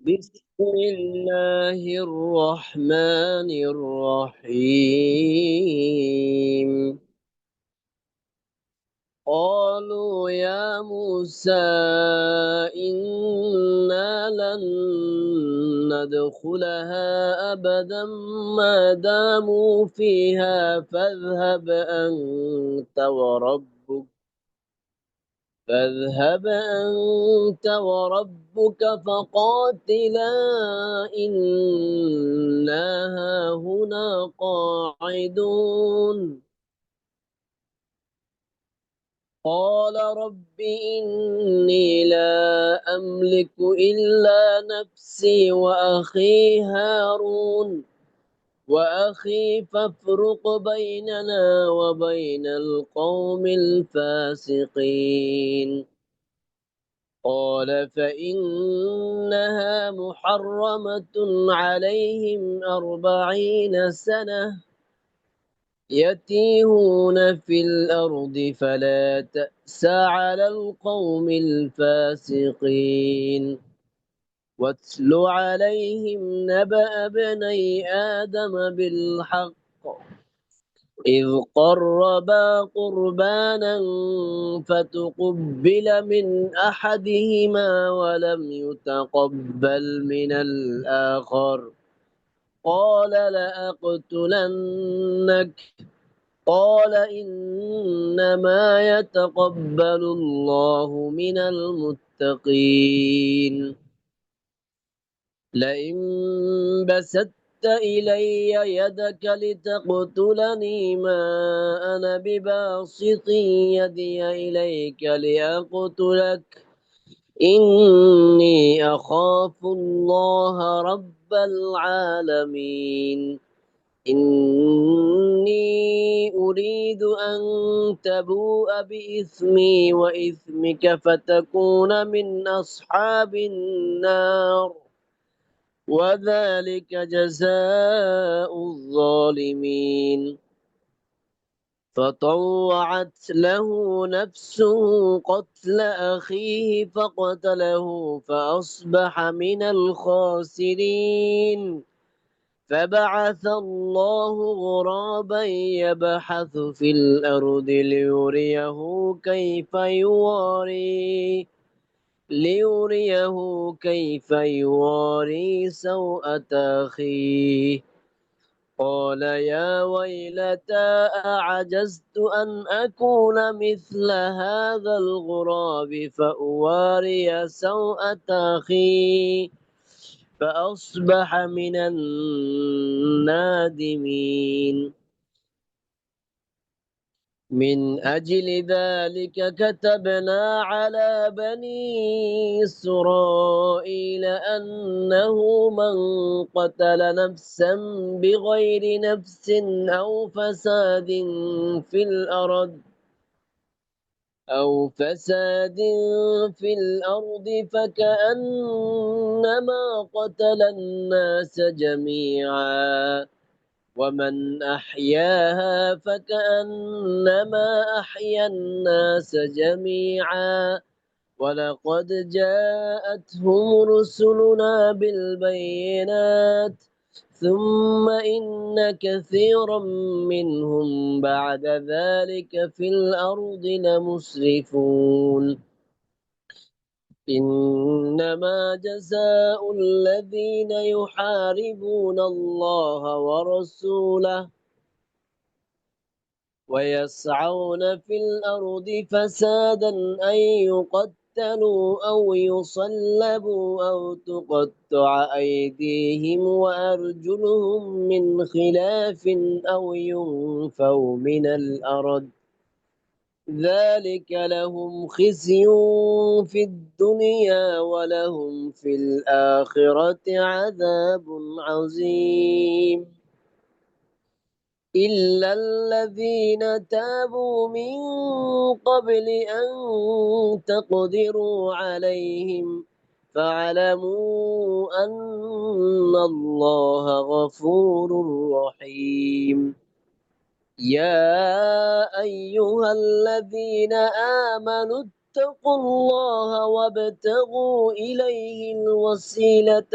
بسم الله الرحمن الرحيم. قالوا يا موسى إنا لن ندخلها أبدا ما داموا فيها فاذهب أنت وربك فقاتلا إنا هاهنا قاعدون. قال رب إني لا أملك إلا نفسي وأخي فافرق بيننا وبين القوم الفاسقين. قال فإنها محرمة عليهم 40 سنة يتيهون في الأرض فلا تأس على القوم الفاسقين. واتل عليهم نبأ ابني آدم بالحق إذ قربا قربانا فتقبل من أحدهما ولم يتقبل من الآخر قال لأقتلنك. قال إنما يتقبل الله من المتقين. لئن بسطت إلي يدك لتقتلني ما أنا بباسط يدي إليك لأقتلك إني أخاف الله رب العالمين. إني أريد أن تبوء بإثمي وإثمك فتكون من أصحاب النار وذلك جزاء الظالمين. فطوعت له نفسه قتل أخيه فقتله فأصبح من الخاسرين. فبعث الله غرابا يبحث في الأرض ليريه كيف يواري سوءة أخيه. قال يا ويلتى أعجزت أن أكون مثل هذا الغراب فأواري سوءة أخي فأصبح من النادمين. من أجل ذلك كتبنا على بني إسرائيل أنه من قتل نفسا بغير نفس أو فساد في الأرض فكأنما قتل الناس جميعا ومن أحياها فكأنما أحيا الناس جميعا. ولقد جاءتهم رسلنا بالبينات ثم إن كثيرا منهم بعد ذلك في الأرض لمسرفون. إنما جزاء الذين يحاربون الله ورسوله ويسعون في الأرض فسادا أن يقتلوا أو يصلبوا أو تقطع أيديهم وأرجلهم من خلاف أو ينفوا من الأرض ذلك لهم خزي في الدنيا ولهم في الآخرة عذاب عظيم. إلا الذين تابوا من قبل أن تقدروا عليهم فاعلموا أن الله غفور رحيم. يا أيها الذين آمنوا فاتقوا الله وابتغوا إليه الوسيلة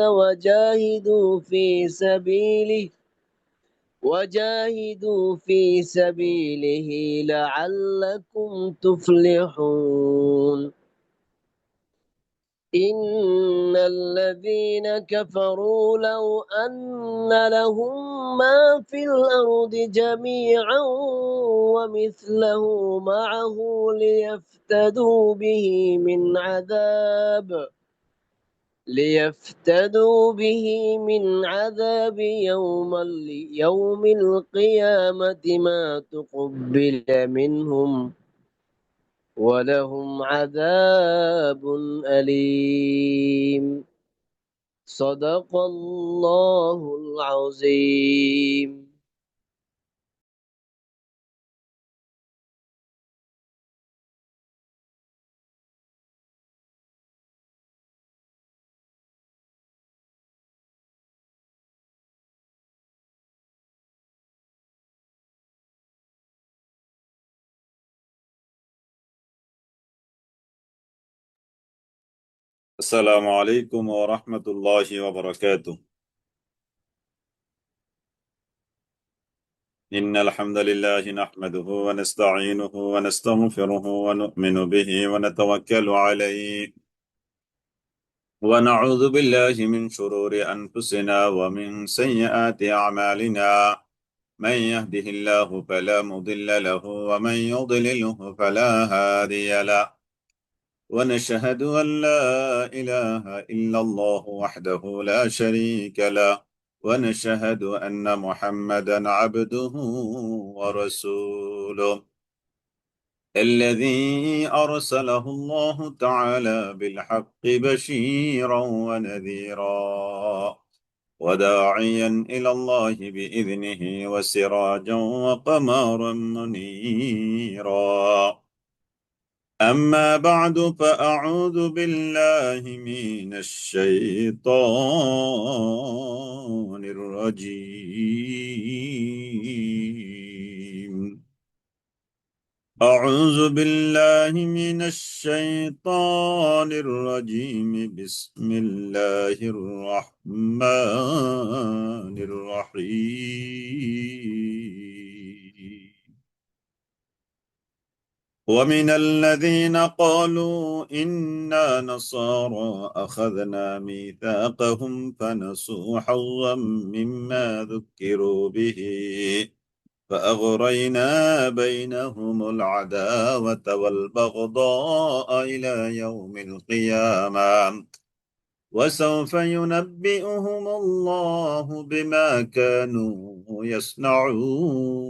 وجاهدوا في سبيله لعلكم تفلحون. إن الذين كفروا لو أن لهم ما في الأرض جميعا ومثله معه ليفتدوا به من عذاب يوم القيامة ما تقبل منهم ولهم عذاب أليم. صدق الله العظيم. السلام عليكم ورحمة الله وبركاته. إن الحمد لله نحمده ونستعينه ونستغفره ونؤمن به ونتوكل عليه ونعوذ بالله من شرور أنفسنا ومن سيئات أعمالنا. من يهده الله فلا مضل له ومن يضلله فلا هادي له. ونشهد أن لا إله إلا الله وحده لا شريك له. ونشهد أن محمدا عبده ورسوله الذي أرسله الله تعالى بالحق بشيرا ونذيرا وداعيا إلى الله بإذنه وسراجا وقمرا منيرا. أما بعد فأعوذ بالله من الشيطان الرجيم. أعوذ بالله من الشيطان الرجيم. بسم الله الرحمن الرحيم. ومن الذين قالوا إنا نصارى أخذنا ميثاقهم فنسوا حظا مما ذكروا به فأغرينا بينهم العداوة والبغضاء إلى يوم القيامة وسوف ينبئهم الله بما كانوا يصنعون.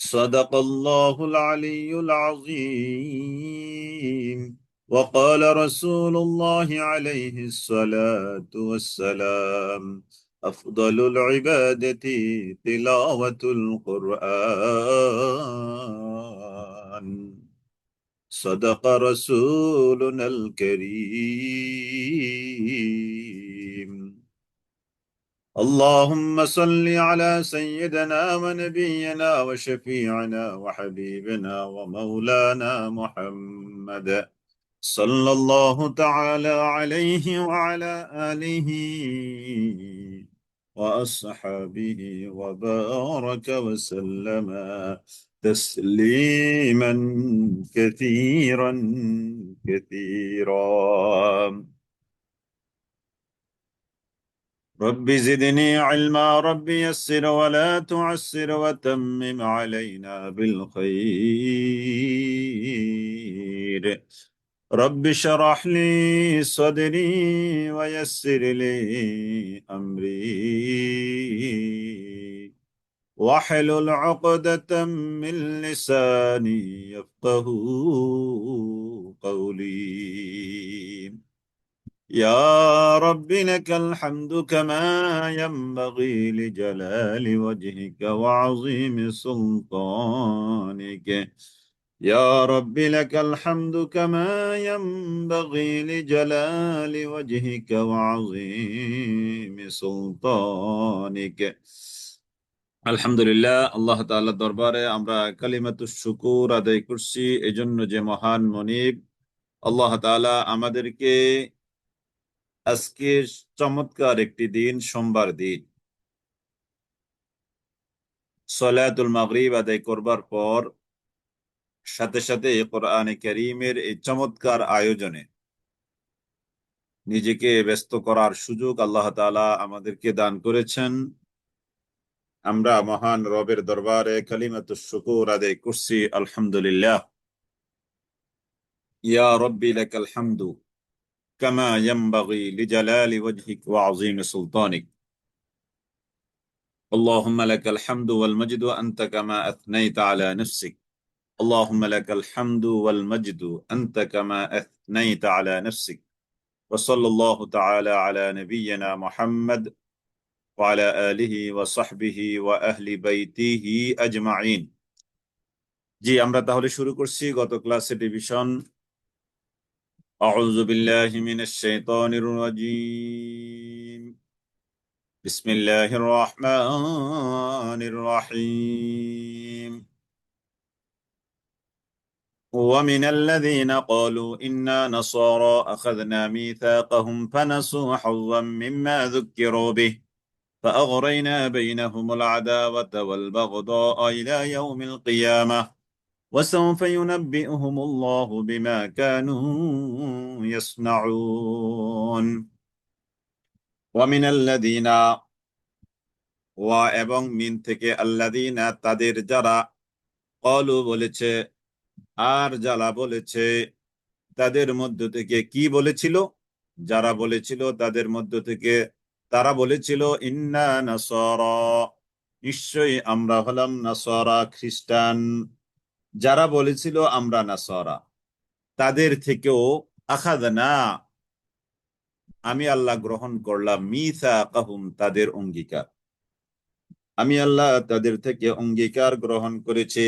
صدق الله العلي العظيم. وقال رسول الله عليه الصلاة والسلام: أفضل العبادة تلاوة القرآن. صدق رسولنا الكريم. اللهم صل على سيدنا ونبينا وشفيعنا وحبيبنا ومولانا محمد صلى الله تعالى عليه وعلى آله وأصحابه وبارك وسلم تسليما كثيرا كثيرا. رب زدني علما، رب يسر ولا تعسر وتمم علينا بالخير. رب شرح لي صدري ويسر لي أمري واحلل عقدة من لساني يفقه قولي. يا رب لك الحمد كما ينبغي لجلال وجهك وعظيم سلطانك. يا رب لك الحمد كما ينبغي لجلال وجهك وعظيم سلطانك. আলহামদুলিল্লাহ, আল্লাহ তাআলার দরবারে আমরা কালিমাতুশ শুকুর আদায় করছি এজন্য যে মহান মনিব আল্লাহ তাআলা আমাদেরকে আজকে চমৎকার একটি দিন, সোমবার দিন, সলাতুল মাগরিব আদায় করবার পর সাথে সাথে কোরআনে কারীমের এই চমৎকার আয়োজনে নিজেকে ব্যস্ত করার সুযোগ আল্লাহ তাআলা আমাদেরকে দান করেছেন। আমরা মহান রবের দরবারে কালিমাতুশ শুকুর আদায় করছি আলহামদুলিল্লাহ। ইয়া রব্বি লাকাল হামদু কামা ইয়ানবাগি লিজালালি ওয়াজহিক ওয়া আযীমি সুলতানিক। اللهم لك الحمد والمجد أنت كما أثنيت على نفسك. اللهم لك الحمد والمجد أنت كما أثنيت على نفسك. وصلى الله تعالى على نبينا محمد وعلى آله وصحبه وأهل بيته أجمعين. জি, আমরা তাহলে শুরু করছি গত ক্লাসে ডিভিশন أعوذ بالله من الشيطان الرجيم. بسم الله الرحمن الرحيم. ومن الذين قالوا إنا نصارى أخذنا ميثاقهم فنسوا حظا مما ذكروا به فأغرينا بينهم العداوة والبغضاء إلى يوم القيامة وسوف ينبئهم الله بما كانوا يصنعون. ومن الذين এবং মিন থেকে আল্লাযীনা তাদের যারা ক্বালু বলেছে আর যারা বলেছে তাদের মধ্য থেকে কি বলেছিল, যারা বলেছিল তাদের মধ্য থেকে তারা বলেছিল ইন্না নাসারা, নিশ্চয়ই আমরা হলাম নাসারা, খ্রিস্টান। যারা বলেছিল আমরা নাসারা, তাদের থেকেও আখাযনা, আমি আল্লাহ গ্রহণ করলাম, মিসাকাহুম, তাদের অঙ্গীকার। আমি আল্লাহ তাদের থেকে অঙ্গীকার গ্রহণ করেছি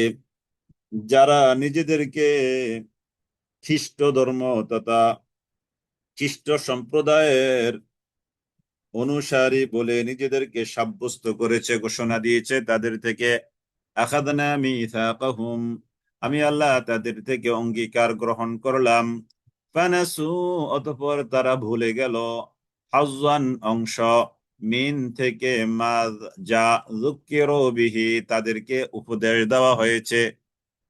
যারা নিজেদেরকে খ্রিস্ট ধর্ম তথা খ্রিস্ট সম্প্রদায়ের অনুসারী বলে নিজেদেরকে সাব্যস্ত করেছে, ঘোষণা দিয়েছে, তাদের থেকে আখাযনা মিসাকাহুম, আমি আল্লাহ তাদের থেকে অঙ্গীকার গ্রহণ করলাম। ফানাসু, অতঃপর তারা ভুলে গেল, হাজ্জান, অংশ, মিন থেকে, মা, যা, যুক্কিরু বিহি, তাদেরকে উপদেশ দেওয়া হয়েছে,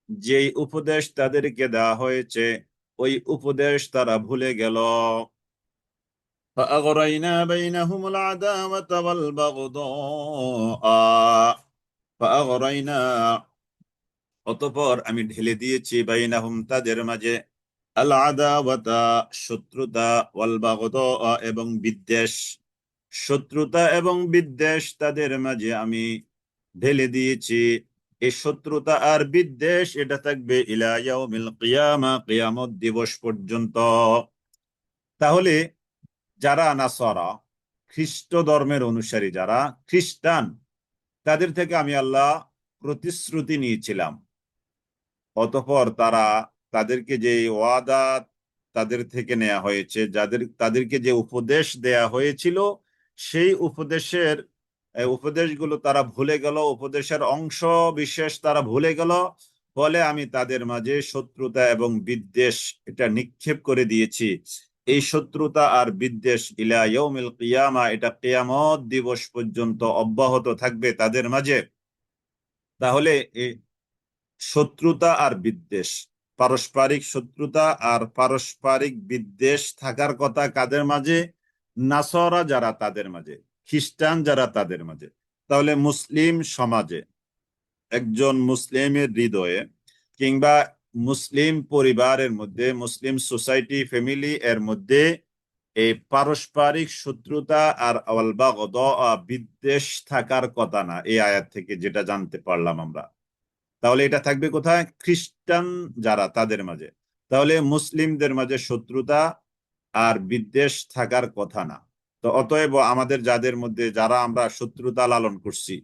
যেই উপদেশ তাদেরকে দেওয়া হয়েছে ওই উপদেশ তারা ভুলে গেল। فأغرينا بينهم العداوة والبغضاء فأغرينا, অতঃপর আমি ঢেলে দিয়েছি, বাইনাহুম, তাদের মাঝে, আল আদাওয়াতা, শত্রুতা, ওয়াল বাগদা, এবং বিদ্বেষ, শত্রুতা এবং বিদ্বেষ তাদের মাঝে আমি ঢেলে দিয়েছি। এই শত্রুতা আর বিদ্বেষ এটা থাকবে ইলা ইয়াউমিল কিয়ামা, কিয়ামত দিবস পর্যন্ত। তাহলে যারা নাসারা, খ্রিস্ট ধর্মের অনুসারী, যারা খ্রিস্টান, তাদের থেকে আমি আল্লাহ প্রতিশ্রুতি নিয়েছিলাম, অতঃপর তারা, তাদেরকে যে ওয়াদা তাদের থেকে নেওয়া হয়েছে, তাদেরকে যে উপদেশ দেয়া হয়েছিল সেই উপদেশগুলো তারা ভুলে গেল, উপদেশের অংশ বিশেষ তারা ভুলে গেল। ফলে আমি তাদের মাঝে শত্রুতা এবং বিদ্বেষ এটা নিক্ষেপ করে দিয়েছি। এই শত্রুতা আর বিদ্বেষ ইলা ইয়াউমিল কিয়ামা, এটা কিয়ামত দিবস পর্যন্ত অব্যাহত থাকবে তাদের মাঝে। তাহলে এই শত্রুতা আর বিদ্বেষ, পারস্পরিক শত্রুতা আর পারস্পরিক বিদ্বেষ থাকার কথা কাদের মাঝে? নাসারা যারা তাদের মাঝে, খ্রিস্টান যারা তাদের মাঝে। তাহলে মুসলিম সমাজে, একজন মুসলিমের হৃদয়ে কিংবা মুসলিম পরিবারের মধ্যে, মুসলিম সোসাইটি, ফ্যামিলি এর মধ্যে এই পারস্পরিক শত্রুতা আর আল বাগদা, বিদ্বেষ থাকার কথা না, এই আয়াত থেকে যেটা জানতে পারলাম আমরা। তাহলে এটা থাকবে কোথায়? খ্রিস্টান যারা তাদের মাঝে। তাহলে মুসলিমদের মাঝে শত্রুতা আর বিদ্বেষ থাকার কথা না। তো অতএব আমাদের যাদের মধ্যে, যারা আমরা শত্রুতা লালন করছি,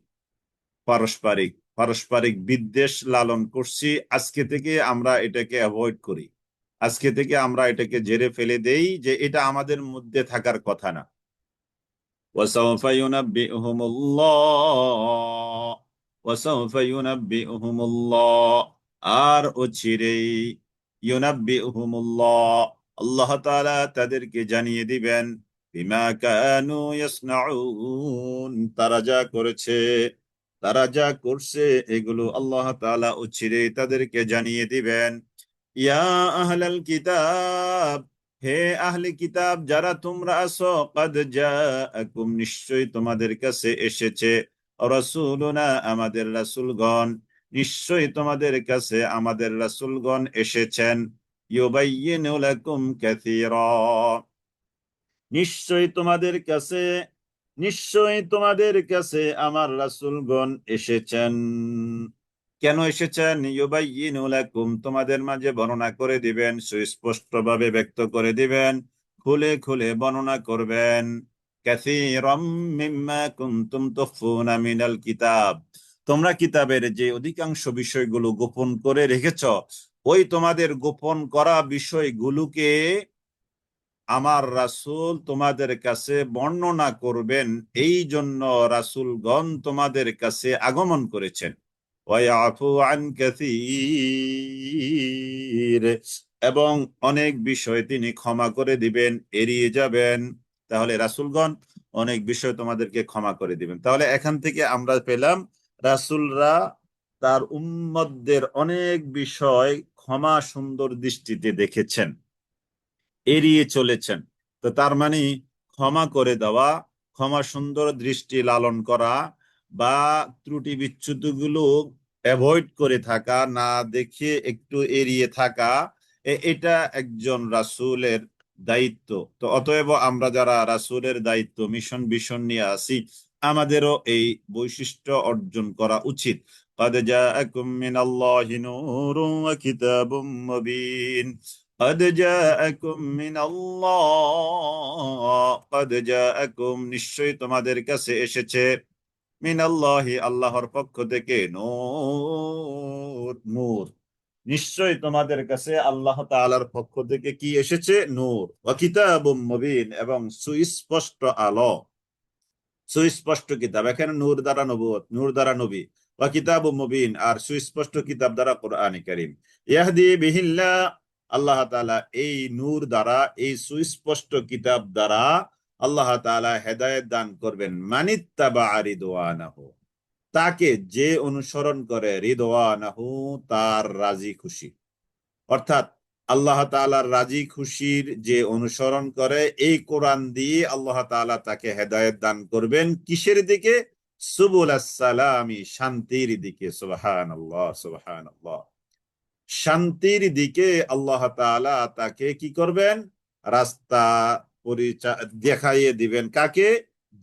পারস্পরিক পারস্পরিক বিদ্বেষ লালন করছি, আজকে থেকে আমরা এটাকে অ্যাভয়েড করি, আজকে থেকে আমরা এটাকে ঝেড়ে ফেলে দেই যে এটা আমাদের মধ্যে থাকার কথা না। ওয়াসাউফা ইউনাব্বিউহুমুল্লাহ, ওয়াসাউফা ইউনাব্বিউহুমুল্লাহ, আর অচিরেই ইউনাব্বিউহুমুল্লাহ, আল্লাহ তাআলা তাদেরকে জানিয়ে দিবেন, বিমা কানু ইয়াসনাউন, তারা যা করেছে, তারা যা করছে এগুলো আল্লাহ তাআলা অচিরেই তাদেরকে জানিয়ে দিবেন। ইয়া আহলাল কিতাব, হে আহলে কিতাব যারা তোমরা আছো, কাদ জাআকুম, নিশ্চয়ই তোমাদের কাছে এসেছে, রাসূলুনা, আমাদের রাসূলগণ, নিশ্চয়ই তোমাদের কাছে আমাদের রাসূলগণ এসেছেন, ইউবাইয়িনু লাকুম কাসীরা, নিশ্চয়ই তোমাদের কাছে, নিশ্চয়ই তোমাদের কাছে আমার রাসূলগণ এসেছেন। কেন এসেছেন? ইউবাইয়িনু লাকুম, তোমাদের মাঝে বর্ণনা করে দিবেন, সুস্পষ্টভাবে ব্যক্ত করে দিবেন, খুলে খুলে বর্ণনা করবেন। কাসীরাম মিম্মা কুনতুম তুখফুনা মিনাল কিতাব, তোমরা কিতাবের যে অধিকাংশ বিষয়গুলো গোপন করে রেখেছ, ওই তোমাদের গোপন করা বিষয়গুলোকে আমার রাসূল তোমাদের কাছে বর্ণনা করবেন, এই জন্য রাসূলগণ তোমাদের কাছে আগমন করেছেন। ওয়ায়াফু আন কাসীর, এবং অনেক বিষয় তিনি ক্ষমা করে দিবেন, এড়িয়ে যাবেন। তাহলে রাসূলগণ অনেক বিষয় তোমাদেরকে ক্ষমা করে দিবেন। তাহলে এখান থেকে আমরা পেলাম রাসূলরা তার উম্মতদের অনেক বিষয় ক্ষমা সুন্দর দৃষ্টিতে দেখেছেন, এড়িয়ে চলেছেন। তো তার মানে ক্ষমা করে দেওয়া, ক্ষমা সুন্দর দৃষ্টি লালন করা, বা ত্রুটি বিচ্যুতিগুলো অ্যাভয়েড করে থাকা, না দেখে একটু এড়িয়ে থাকা, এটা একজন রাসূলের দায়িত্ব। তো অতএব আমরা যারা রাসূলের দায়িত্ব, মিশন ভিশন নিয়ে আসি, আমাদেরও এই বৈশিষ্ট্য অর্জন করা উচিত। قد جاءكم من الله نور وكتاب مبين قد جاءكم من الله قد جاءكم, নিশ্চয়ই তোমাদের কাছে এসেছে, মিনাল্লাহি, আল্লাহর পক্ষ থেকে, নূর, নূর, নিশ্চয়ই তোমাদের কাছে আল্লাহ তাআলার পক্ষ থেকে কি এসেছে? নূর। ওয়া কিতাবুম মুবিন, এবং সুস্পষ্ট আলো, সুস্পষ্ট কিতাব। এখানে নূর দ্বারা নবুয়ত, নূর দ্বারা নবী, ওয়া কিতাবুম মুবিন, আর সুস্পষ্ট কিতাব দ্বারা কোরআনে কারীম। ইয়াহদি বিহিল্লাহ, আল্লাহ তাআলা এই নূর দ্বারা, এই সুস্পষ্ট কিতাব দ্বারা আল্লাহ তাআলা হেদায়েত দান করবেন, মানিত্তাবা রিদওয়ানাহু, তাকে যে অনুসরণ করে, রিদওয়ানাহু, তার রাজি খুশি, অর্থাৎ আল্লাহ তাআলার রাজি খুশির যে অনুসরণ করে, এই কোরআন দিয়ে আল্লাহ তাআলা তাকে হেদায়েত দান করবেন কিসের দিকে? সুবুলাস সালামি, শান্তির দিকে। সুবহানাল্লাহ, সুবহানাল্লাহ, শান্তির দিকে আল্লাহ তাআলা তাকে কি করবেন? রাস্তা দেখাইয়ে দিবেন। কাকে?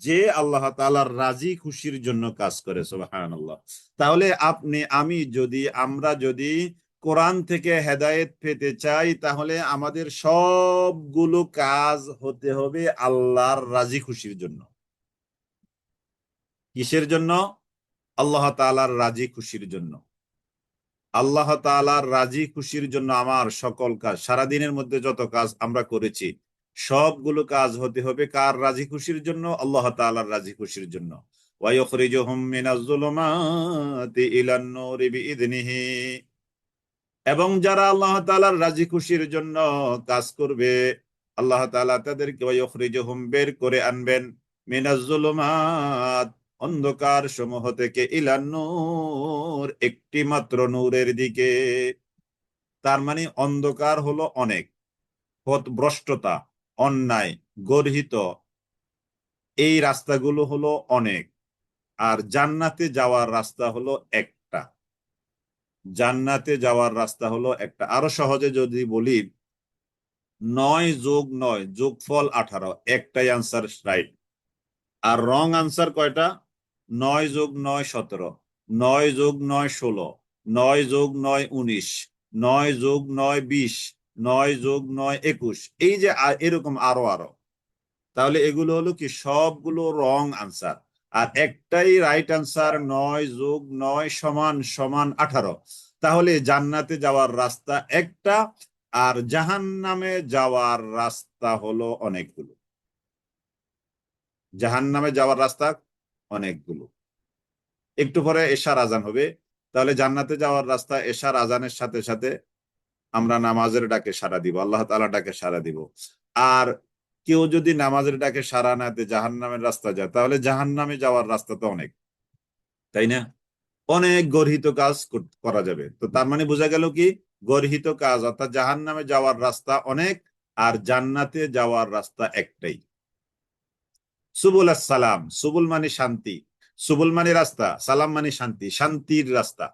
যে আল্লাহ তাআলার রাজি খুশির জন্য কাজ করে। সুবহানাল্লাহ। তাহলে আপনি আমি যদি, আমরা যদি কোরআন থেকে হেদায়েত পেতে চাই, তাহলে আমাদের সবগুলো কাজ হতে হবে আল্লাহর রাজি খুশির জন্য। কিসের জন্য? আল্লাহ তাআলার রাজি খুশির জন্য। আল্লাহ তাআলার রাজি খুশির জন্য আমার সকল কাজ, সারাদিনের মধ্যে যত কাজ আমরা করেছি, সবগুলো কাজ হতে হবে কার রাজি খুশির জন্য? আল্লাহ তাআলার রাজি খুশির জন্য। ওয়ায়ুখরিজুহুম মিনাজ যুলুমাতি ইলান নূরি বিইذনিহি, এবং যারা আল্লাহ তাআলার রাজি খুশির জন্য কাজ করবে, আল্লাহ তাআলা তাদেরকে ওয়ায়ুখরিজুহুম, বের করে আনবেন, মিনাজ যুলুমাত, অন্ধকার সমূহ থেকে, ইলান নূর, একটি মাত্র নূরের দিকে। তার মানে অন্ধকার হলো অনেক, পথভ্রষ্টতা, অন্যায়, গর্হিত, এই রাস্তাগুলো হলো অনেক, আর জান্নাতে যাওয়ার রাস্তা হলো একটা। জান্নাতে যাওয়ার রাস্তা হলো একটা। আরো সহজে যদি বলি, 9+9 যোগফল 18, একটাই আনসার রাইট। আর রং আনসার কয়টা? 9+9 17, 9+9 16, 9+9 19, 9+9 20, 9+9 21, এই যে এরকম আরো আরো। তাহলে এগুলো হলো কি? সবগুলো রং আনসার। আর একটাই রাইট আনসার, 9+9 সমান সমান 18। তাহলে জান্নাতে যাওয়ার রাস্তা একটা, আর জাহান্নামে যাওয়ার রাস্তা হলো একটু পরে এশার আজান হবে, তাহলে জান্নাতে যাওয়ার রাস্তা এশার আজানের সাথে সাথে আমরা নামাজের ডাকে সাড়া দিব, আল্লাহ তাআলা ডাকে সাড়া দিব। আর কেউ যদি নামাজের ডাকে সাড়া না দিয়ে জাহান্নামের রাস্তা যায়, তাহলে জাহান্নামে যাওয়ার রাস্তা তো অনেক, তাই না? অনেক গর্হিত কাজ করা যাবে। তো তার মানে বোঝা গেল কি, গর্হিত কাজ অর্থাৎ জাহান্নামে যাওয়ার রাস্তা অনেক, আর জান্নাতে যাওয়ার রাস্তা একটাই। সুবুল সালাম, সুবুল মানে শান্তি, সুবুল মানে রাস্তা, সালাম মানে শান্তি, শান্তির রাস্তা।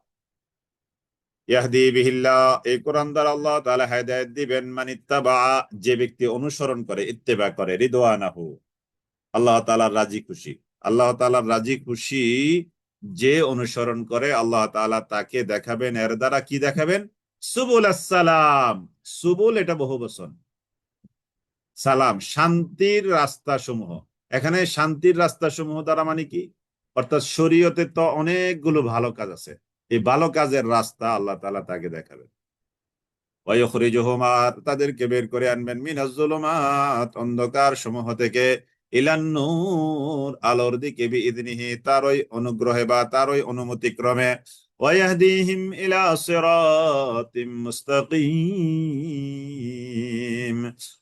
ইয়াহদি বিহিল্লাহ, এই কোরআন দ্বারা আল্লাহ তাআলা হেদায়েত দিবেন, মানিত্তাবা, যে ব্যক্তি অনুসরণ করে, ইত্তেবা করে, রিদওয়ানাহু, আল্লাহ তাআলার রাজি খুশি, আল্লাহ তাআলার রাজি খুশি যে অনুসরণ করে, আল্লাহ তাআলা তাকে দেখাবেন, এর দ্বারা কি দেখাবেন? সুবুল সালাম। সুবুল এটা বহুবচন, সালাম শান্তির রাস্তা সমূহ। এখানে শান্তির রাস্তা সমূহ দ্বারা মানে কি, অর্থাৎ শরীয়তে তো অনেকগুলো ভালো কাজ আছে, এই ভালো কাজের রাস্তা আল্লাহ তাআলা তাকে দেখাবেন। ওয়ায়ুখরিজুহুম, আর তাদেরকে বের করে আনবেন, মিনাজ জুলুমাত, অন্ধকার সমূহ থেকে, ইলান নূর, আলোর দিকে, বিইذনিহি, তারই অনুগ্রহে বা তারই অনুমতি ক্রমে, ওয়ায়াহদিহিম ইলা সিরাতিম মুস্তাকিম,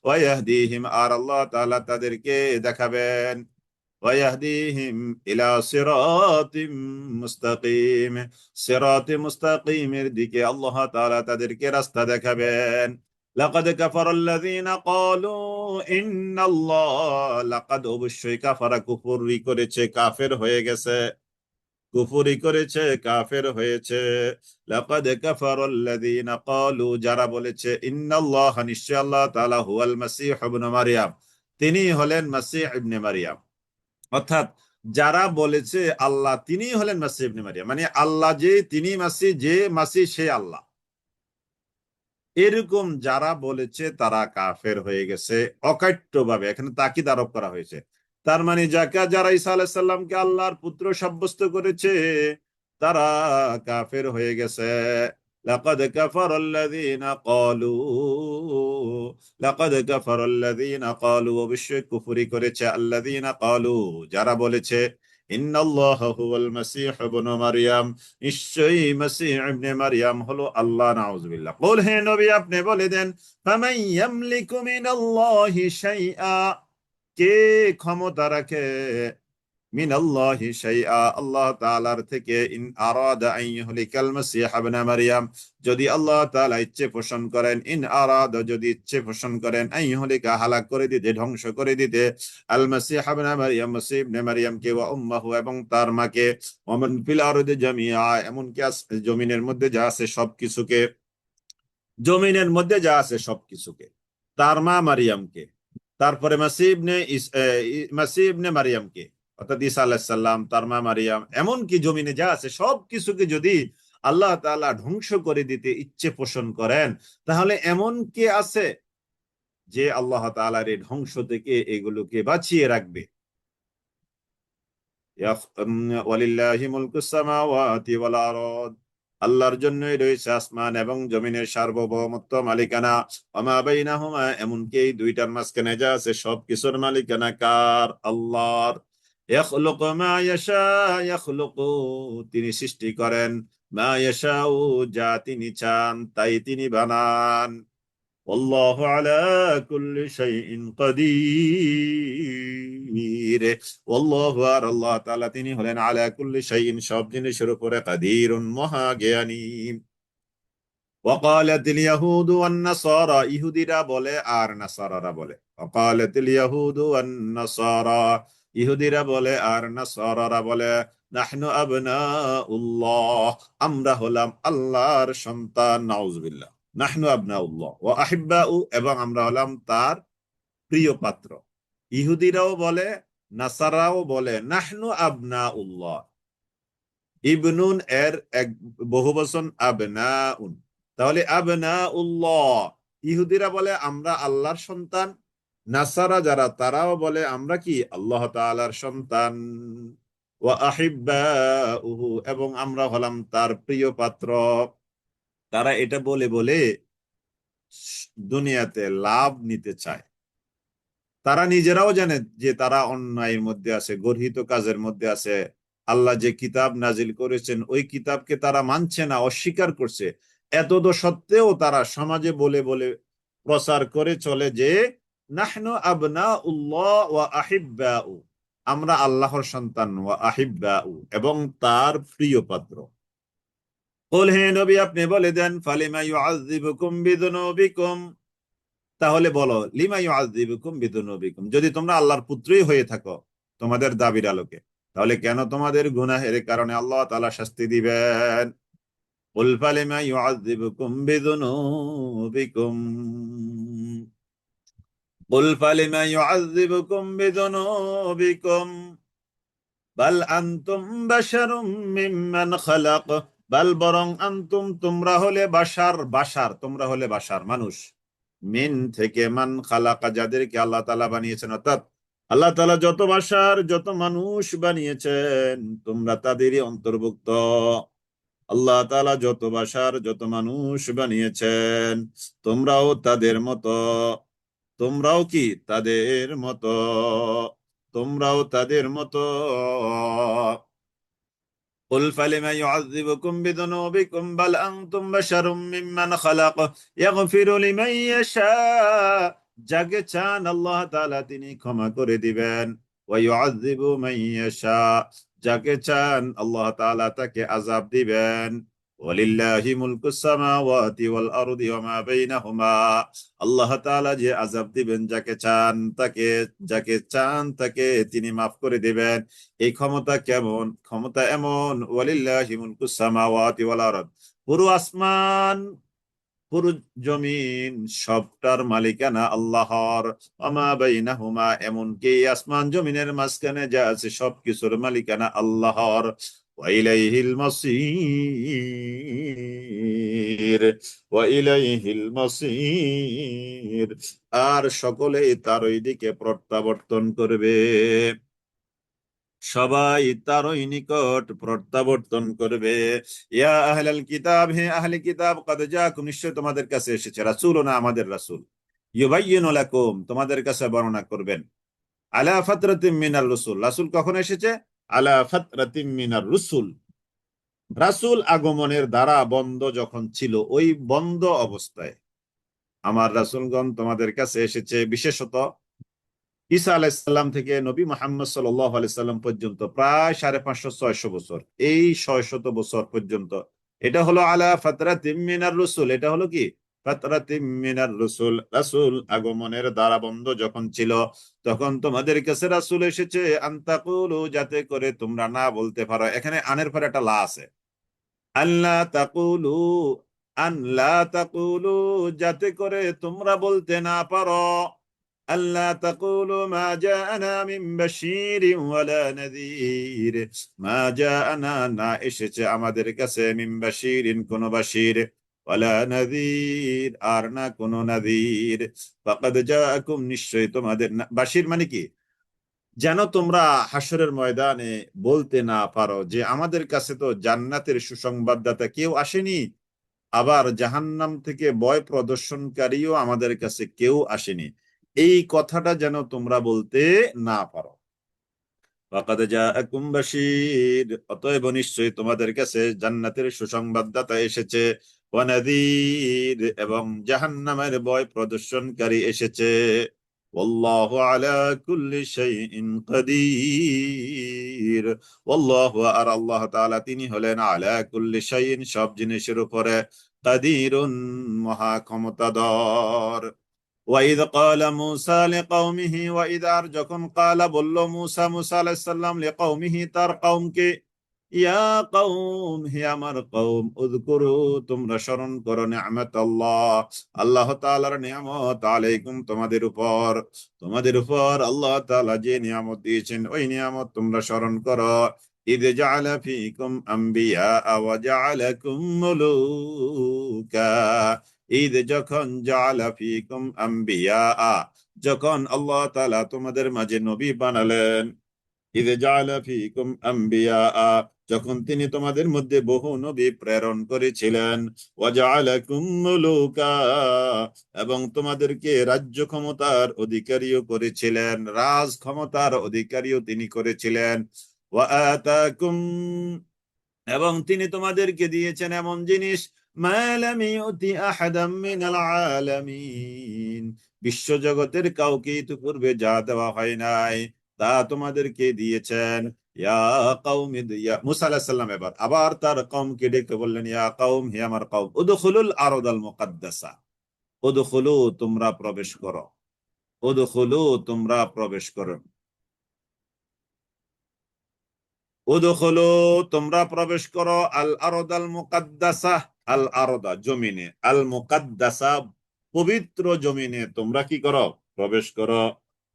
ওয়ায়াহদিহিম, আর আল্লাহ তাআলা তাদেরকে দেখাবেন, ওয়ায়াহদিহিম ইলা সিরাতিম মুস্তাকিম, সিরাতে মুস্তাকিমের দিকে আল্লাহ তাআলা তাদেরকে রাস্তা দেখাবেন। লাকাদ কাফারাল্লাযীনা ক্বালু ইন্নাল্লাহ, লাকাদ অবশ্যই, কাফারা কুফরি করেছে, কাফের হয়ে গেছে, কুফরি করেছে, কাফের হয়েছে। লাকাদ কাফারাল্লাযীনা ক্বালু, যারা বলেছে, ইন্নাল্লাহ, নিশ্চয় আল্লাহ তাআলা, হুয়াল মাসীহ ইবনে মারইয়াম, তিনি হলেন মাসীহ ইবনে মারইয়াম। অর্থাৎ যারা বলেছে আল্লাহ তিনি হলেন মাসিহ ইবনে মারিয়াম, মানে আল্লাহ যে তিনি মাসিহ, যে মাসিহ সে আল্লাহ, এরকম যারা বলেছে তারা কাফের হয়ে গেছে অকাট্যভাবে। এখানে তাকিদ আরোপ করা হয়েছে। তার মানে যারা ঈসা আলাইহিস সালামকে আল্লাহর পুত্র সাব্যস্ত করেছে তারা কাফের হয়ে গেছে। লাকাদ কাফারাল্লাযীনা ক্বালু, লাকাদ কাফারাল্লাযীনা ক্বালু, অবশ্যই কুফরি করেছে, আল্লাযীনা ক্বালু, যারা বলেছে, ইন্নাল্লাহ হুয়াল মাসীহ ইবনে মারইয়াম, নিশ্চয়ই মাসীহ ইবনে মারইয়াম হলো আল্লাহ। নাউযুবিল্লাহ। কুল, হে নবী আপনি বলে দেন, ফামান ইয়ামলিকু মিনাল্লাহি শাইআ, কে ক্ষমতা রাখে, মিনাল্লাহি শাইআ, আল্লাহ তাআলার থেকে, ইন আরাদা আন ইহলিকাল মাসীহ ইবনে মারইয়াম, যদি আল্লাহ তাআলা ইচ্ছে পোষণ করেন, ইন আরাদা, যদি ইচ্ছে পোষণ করেন, আন ইহলিকা, হালাক করে দিতে, ধ্বংস করে দিতে, আল মাসীহ ইবনে মারইয়াম, মাসীহ ইবনে মারইয়ামকে, ওয়া উম্মাহু, এবং তার মাকে, ওয়া মান ফিল আরদি জামিআ, এমনকি জমিনের মধ্যে যা আছে সবকিছুকে, জমিনের মধ্যে যা আছে সবকিছুকে, তার মা মারিয়ামকে, তারপরে মাসিহ ইবনে মারিয়ামকে, অর্থাৎ ঈসা আলাইহিস সালাম, তার মা মারিয়াম, এমনকি জমিনে যা আছে সবকিছুকে যদি আল্লাহ তাআলা ধ্বংস করে দিতে ইচ্ছে পোষণ করেন, তাহলে এমন কে আছে যে আল্লাহ তাআলার এই ধ্বংস থেকে এগুলোকে বাঁচিয়ে রাখবে? ওয়ালিল্লাহি মুলকুস সামাওয়াতি ওয়াল আরদ, আল্লাহর জন্যই রয়েছে আসমান এবং জমিনের সার্বভৌমত্ব, মালিকানা, ওমা বাইনাহুমা, এমনকি এই দুইটার মাঝখানে যা আছে সবকিছুর মালিকানা কার? আল্লাহর। ইয়াখলুকু মা ইয়াশা, ইয়াখলুকু, তিনি সৃষ্টি করেন, মা ইয়াশাউ, যা তিনি চান তাই তিনি বানান। আল্লাহু আলা কুল্লি শাইইন কাদির, আল্লাহু, আর আল্লাহ তাআলা তিনি হলেন, আলা কুল্লি শাইইন, সব জিনিসের উপরে, কাদিরুন, মহাজ্ঞানী। ওয়াকালাতিল ইয়াহুদু ওয়ান নাসারা, ইহুদিরা বলে আর নাসারারা বলে। ওয়াকালাতিল ইয়াহুদু ওয়ান নাসারা, ইহুদিরা বলে আর নাসারারা বলে, নাহনু আবনাউল্লাহ, আমরা হলাম আল্লাহর সন্তান। নাউযুবিল্লাহ। নাহনু আবনাউল্লাহ ওয়া আহিব্বাউ, এবং আমরা হলাম তার প্রিয় পাত্র। ইহুদিরাও বলে, নাসারাও বলে, নাহনু আবনাউল্লাহ। ইবনুন এর এক বহুবচন আবনাউন, তাহলে আবনাউল্লাহ, ইহুদিরা বলে আমরা আল্লাহর সন্তান, নাসারা যারা তারাও বলে আমরা কি? আল্লাহ তাআলার সন্তান। ওয়া আহিব্বাউহু, এবং আমরা হলাম তার প্রিয় পাত্র। তারা এটা বলে বলে দুনিয়াতে লাভ নিতে চায়। তারা নিজেরাও জানে যে তারা অন্যায়ের মধ্যে আছে, গর্হিত কাজের মধ্যে আছে, আল্লাহ যে কিতাব নাজিল করেছেন ওই কিতাবকে তারা মানছে না, অস্বীকার করছে, এত সত্ত্বেও তারা সমাজে বলে বলে প্রচার করে চলে যে নাহনু আবনাউল্লাহ ওয়া আহিব্বাউ, আমরা আল্লাহর সন্তান, ওয়া আহিব্বাউ, এবং তার প্রিয় পাত্র। কুল, হে নবী আপনি বলে দেন, ফালিমা ইউআযযিবুকুম বিযুনুবিকুম, তাহলে বলো, লিমা ইউআযযিবুকুম বিযুনুবিকুম, যদি তোমরা আল্লাহর পুত্রই হয়ে থাকো তোমাদের দাবির আলোকে, তাহলে কেন তোমাদের গুনাহের কারণে আল্লাহ তাআলা শাস্তি দিবেন? কুল ফালিমা ইউআযযিবুকুম বিযুনুবিকুম, কুল ফালিমা ইউআযযিবুকুম বিযুনুবিকুম বাল আনতুম বাশারুম মিম্মান খালাক, বাল বরং আনতুম তোমরা হলে বাশার, বাশার তোমরা হলে বাশার মানুষ, মিন থেকে, মান খালাকা যাদেরকে আল্লাহ তাআলা বানিয়েছেন, অর্থাৎ আল্লাহ তাআলা যত বাশার যত মানুষ বানিয়েছেন তোমরা তাদেরই অন্তর্ভুক্ত। আল্লাহ তাআলা যত বাশার যত মানুষ বানিয়েছেন তোমরাও তাদের মতো, তোমরাও কি তাদের মতো, তোমরাও তাদের মতো। قل فلم يعذبكم بذنوبكم بل أنتم بشر ممن خلق يغفر لمن يشاء, যাকে চান আল্লাহ তাআলা তিনি ক্ষমা করে দিবেন, ويعذب من يشاء, যাকে চান আল্লাহ তাআলা তাকে আযাব দিবেন। ওয়ালিল্লাহি মুলকুস সামাওয়াতি ওয়াল আরদি ওয়া মা বাইনাহুমা, আল্লাহ তাআলা যে আযাব দিবেন যাকে চান তাকে, যাকে চান তাকে তিনি মাফ করে দিবেন। এই ক্ষমতা কেমন? ক্ষমতা এমন, ওয়ালিল্লাহি মুলকুস সামাওয়াতি ওয়াল আরদ, পুরো আসমান পুরো জমিন সবটার মালিকানা আল্লাহর, আমা বাইনাহুমা, এমনকি আসমান জমিনের মাঝখানে যা আছে সবকিছুর মালিকানা আল্লাহর। ওয়া ইলাইহিল মাসির, ওয়া ইলাইহিল মাসির, আর সকলেই তার ওই দিকে প্রত্যাবর্তন করবে, সবাই তারই নিকট প্রত্যাবর্তন করবে। ইয়া আহলাল কিতাব, হে আহলে কিতাব, কদ জাআকুম, নিশ্চয় তোমাদের কাছে এসেছে, রাসূলুনা, আমাদের রাসূল, ইউবাইয়িনু লাকুম, তোমাদের কাছে বর্ণনা করবেন, আলা ফাতরাতিম মিনার রাসূল, রাসূল কখন এসেছে? আলা ফাতরাতিম মিনার রাসূল, রাসূল আগমনের দ্বারা বন্ধ যখন ছিল ওই বন্ধ অবস্থায় আমার রাসূলগণ তোমাদের কাছে এসেছে। বিশেষত ঈসা আলাইহিসসালাম থেকে নবী মুহাম্মদ সাল্লাল্লাহু আলাইহি সাল্লাম পর্যন্ত প্রায় 550-600 বছর, এই 600 বছর পর্যন্ত এটা হলো আলা ফাতরাতিম মিনার রাসূল, এটা হলো কি ফাতরাতিম মিনার রাসূল, রাসূল আগমনের দ্বারাবন্ধ যখন ছিল তখন তোমাদের কাছে রাসূল এসেছে, আনতাকুলু, যাতে করে তোমরা না বলতে পারো, এখানে আনের পরে একটা লা আছে, আল্লাহ তাকুলু, আল্লাহ তাকুলু, যাতে করে তোমরা বলতে না পারো, আল্লাহ তাকুলু মা জাআনা মিন বাশীরিন ওয়ালা নাযীর, মা জাআনা, না এসেছে আমাদের কাছে, মিন বাশীরিন, কোন বাশীর, ওয়ালা নাযীর, আর না কোন নাযীর, ফাকাদ জাআকুম, নিশ্চয় তোমাদের, বাশীর মানে কি, যেন তোমরা হাসরের ময়দানে বলতে না পারো যে আমাদের কাছে তো জান্নাতের সুসংবাদদাতা কেউ আসেনি, আবার জাহান্নাম থেকে ভয় প্রদর্শনকারীও আমাদের কাছে কেউ আসেনি, এই কথাটা যেন তোমরা বলতে না পারো। ফাকাদ জাআকুম বাশীর, অতএব নিশ্চয়ই তোমাদের কাছে জান্নাতের সুসংবাদদাতা এসেছে, ওয়া নাযীর, এবং জাহান্নামের ভয় প্রদর্শনকারী এসেছে। ওয়াল্লাহু আলা কুল্লি শাইইন কাদির, ওয়াল্লাহু, আর আল্লাহ তাআলা তিনি হলেন আলা কুল্লি শাইইন, সব জিনিসের উপরে, কাদিরুন, মহা ক্ষমতাধর। ওয়াইদ ক্বালা মূসা লিকওমিহি, ওয়াইদ, আর যখন ক্বালা বলল মূসা, মূসা আলাইহিস সালাম, লিকওমিহি, তার কওমকে, ইয়া কওম, হে আমার কওম, উযকুরু, তোমরা স্মরণ করো, নি'মাতাল্লাহ, আল্লাহ তাআলার নিয়ামত, আলাইকুম, তোমাদের উপর, তোমাদের উপর আল্লাহ তাআলা যে নিয়ামত দিয়েছেন ওই নিয়ামত তোমরা স্মরণ করো। ইদ জাআলা ফীকুম আম্বিয়া ওয়া জাআলাকুম মুলুকা, ঈদ যখন, জাআলা ফীকুম আম্বিয়া, যখন আল্লাহ তাআলা তোমাদের মাঝে নবী বানালেন, ঈদ জাআলা ফীকুম আম্বিয়া, যখন তিনি তোমাদের মধ্যে বহু নবী প্রেরণ করেছিলেন, ওয়া জাআলাকুম মুলুকা, এবং তোমাদেরকে রাজ্য ক্ষমতার অধিকারীও করেছিলেন, রাজ ক্ষমতার অধিকারীও তিনি করেছিলেন। ওয়া আতাকুম, এবং তিনি তোমাদেরকে দিয়েছেন এমন জিনিস মা লাম ইউতি আহাদাম মিনাল আলামিন, বিশ্ব জগতের কাউকে তো পূর্বে যা দেওয়া হয় নাই তা তোমাদেরকে দিয়েছেন। ইয়া কওমি, মুসা আলাইহিস সালাম এবার আবার তার কওমকে ডেকে বললেন, ইয়া কওম, হে আমার কওম, উদখুলুল আরদাল মুকাদ্দাসা, উদখুলু, তোমরা প্রবেশ করো, উদখুলু, তোমরা প্রবেশ করো, উদখুলু, তোমরা প্রবেশ করো, আল আরদাল মুকাদ্দাসা, আল আরদা জমিনে, আল মুকাদ্দাসা পবিত্র জমিনে তোমরা কি করো, প্রবেশ করো।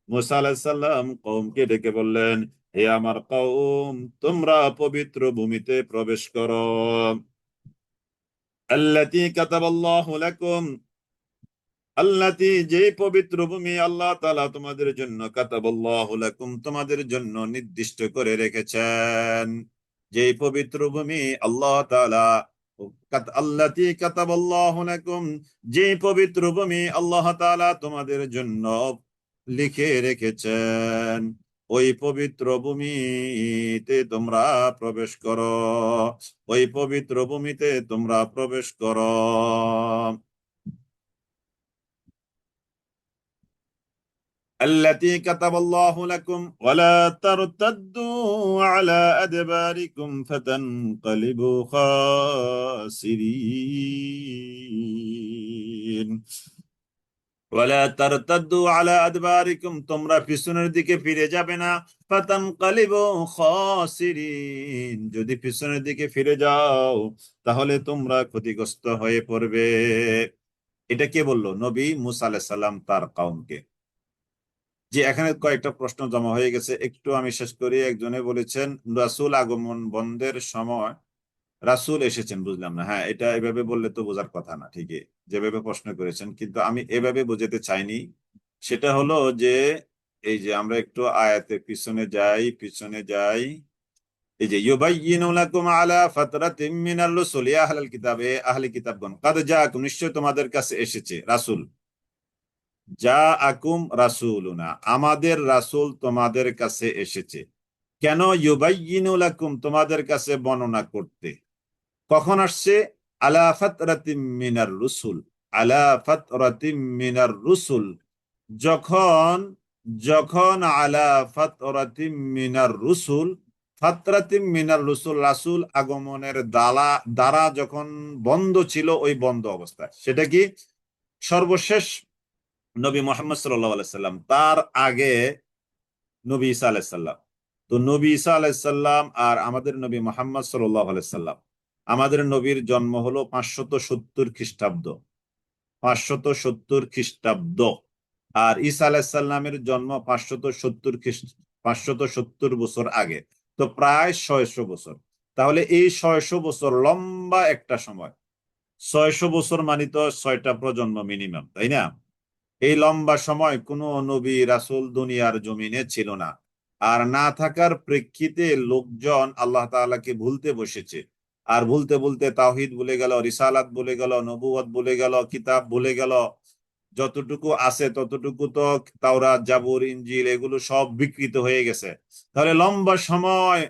মুসা আলাইহিস সালাম কওমকে ডেকে বললেন, হে আমার কওম, তোমরা পবিত্র ভূমিতে প্রবেশ করো, আল্লাতী কাতাবাল্লাহু লাকুম, আল্লাতী, যে পবিত্র ভূমি আল্লাহ তাআলা তোমাদের জন্য, কাতাবাল্লাহু লাকুম, তোমাদের জন্য নির্দিষ্ট করে রেখেছেন, যে পবিত্র ভূমি আল্লাহ তাআলা, আল্লাতী কাতাবাল্লাহু লাকুম, যে পবিত্র ভূমি আল্লাহ তাআলা তোমাদের জন্য লিখে রেখেছেন, ওই পবিত্র ভূমিতে তোমরা প্রবেশ করো, ওই পবিত্র ভূমিতে তোমরা প্রবেশ করো। التي كتب الله لكم ولا ترتدوا على أدباركم فتنقلبوا خاسرين ولا ترتدوا على أدباركم, তোমরা পিছনের দিকে ফিরে যাবে না, ফাতানকালিবু খাসিরিন, যদি পিছনের দিকে ফিরে যাও তাহলে তোমরা ক্ষতিগ্রস্ত হয়ে পড়বে। এটা কে বললো? নবী মুসা আলাইহিস সালাম তার কওমকে। যে এখানে কয়েকটা প্রশ্ন জমা হয়ে গেছে, একটু আমি শেষ করি। একজনে বলেছেন রাসূল আগমন বন্ধের সময় রাসূল এসেছেন, বুঝলাম না। হ্যাঁ, এটা এভাবে বললে তো বোঝার কথা না, ঠিকই যেভাবে প্রশ্ন করেছেন, কিন্তু আমি এভাবে বোঝাতে চাইনি। সেটা হলো যে, এই যে আমরা একটু আয়াতের পিছনে যাই, পিছনে যাই, এই যে ইউবাইয়িনু লাকুম আলা ফাতরাতিম মিনার রুসুল ইয়া আহলাল কিতাবে, আহলে কিতাবগণ, কাদ জাআকুম, নিশ্চয় তোমাদের কাছে এসেছে রাসূল, যা আকুম রাসূলুনা, আমাদের রাসূল তোমাদের কাছে এসেছে, কেন? ইউবাইয়িনু লাকুম, তোমাদের কাছে বর্ণনা করতে। কখন আসছে? আলা ফাতরাতিম মিনার রুসুল, আলা ফাতরাতিম মিনার রুসুল, যখন, যখন আলা ফাতরাতিম মিনার রুসুল, ফাতরাতিম মিনার রুসুল, রাসূল আগমনের দ্বারা যখন বন্ধ ছিল, ওই বন্ধ অবস্থায়। সেটা কি? সর্বশেষ নবী মুহাম্মদ সাল্লাল্লাহু আলাইহি সাল্লাম, তার আগে নবী ঈসা আলাইহিস সালাম। তো নবী ঈসা আলাইহিস সালাম আর আমাদের নবী মুহাম্মদ সাল্লাল্লাহু আলাইহি সাল্লাম, আমাদের নবীর জন্ম হলো 570 খ্রিস্টাব্দ, 570 খ্রিস্টাব্দ, আর ঈসা আলাইহিস সালামের জন্ম 570 বছর আগে। তো প্রায় 600 বছর। তাহলে এই 600 বছর লম্বা একটা সময়। 600 বছর মানে তো 6টা প্রজন্ম মিনিমাম, তাই না? এই লম্বা সময় কোনো নবী রাসূল দুনিয়ার জমিনে ছিল না। আর না থাকার প্রেক্ষিতে লোকজন আল্লাহ তাআলাকে ভুলতে বসেছে। আর ভুলতে ভুলতে তাওহীদ ভুলে গেল, রিসালাত ভুলে গেল, নবুয়ত ভুলে গেল, কিতাব ভুলে গেল। যতটুকু আছে ততটুকু তো তাওরাত, জাবুর, ইনজিল এগুলো সব বিকৃত হয়ে গেছে। তাহলে লম্বা সময়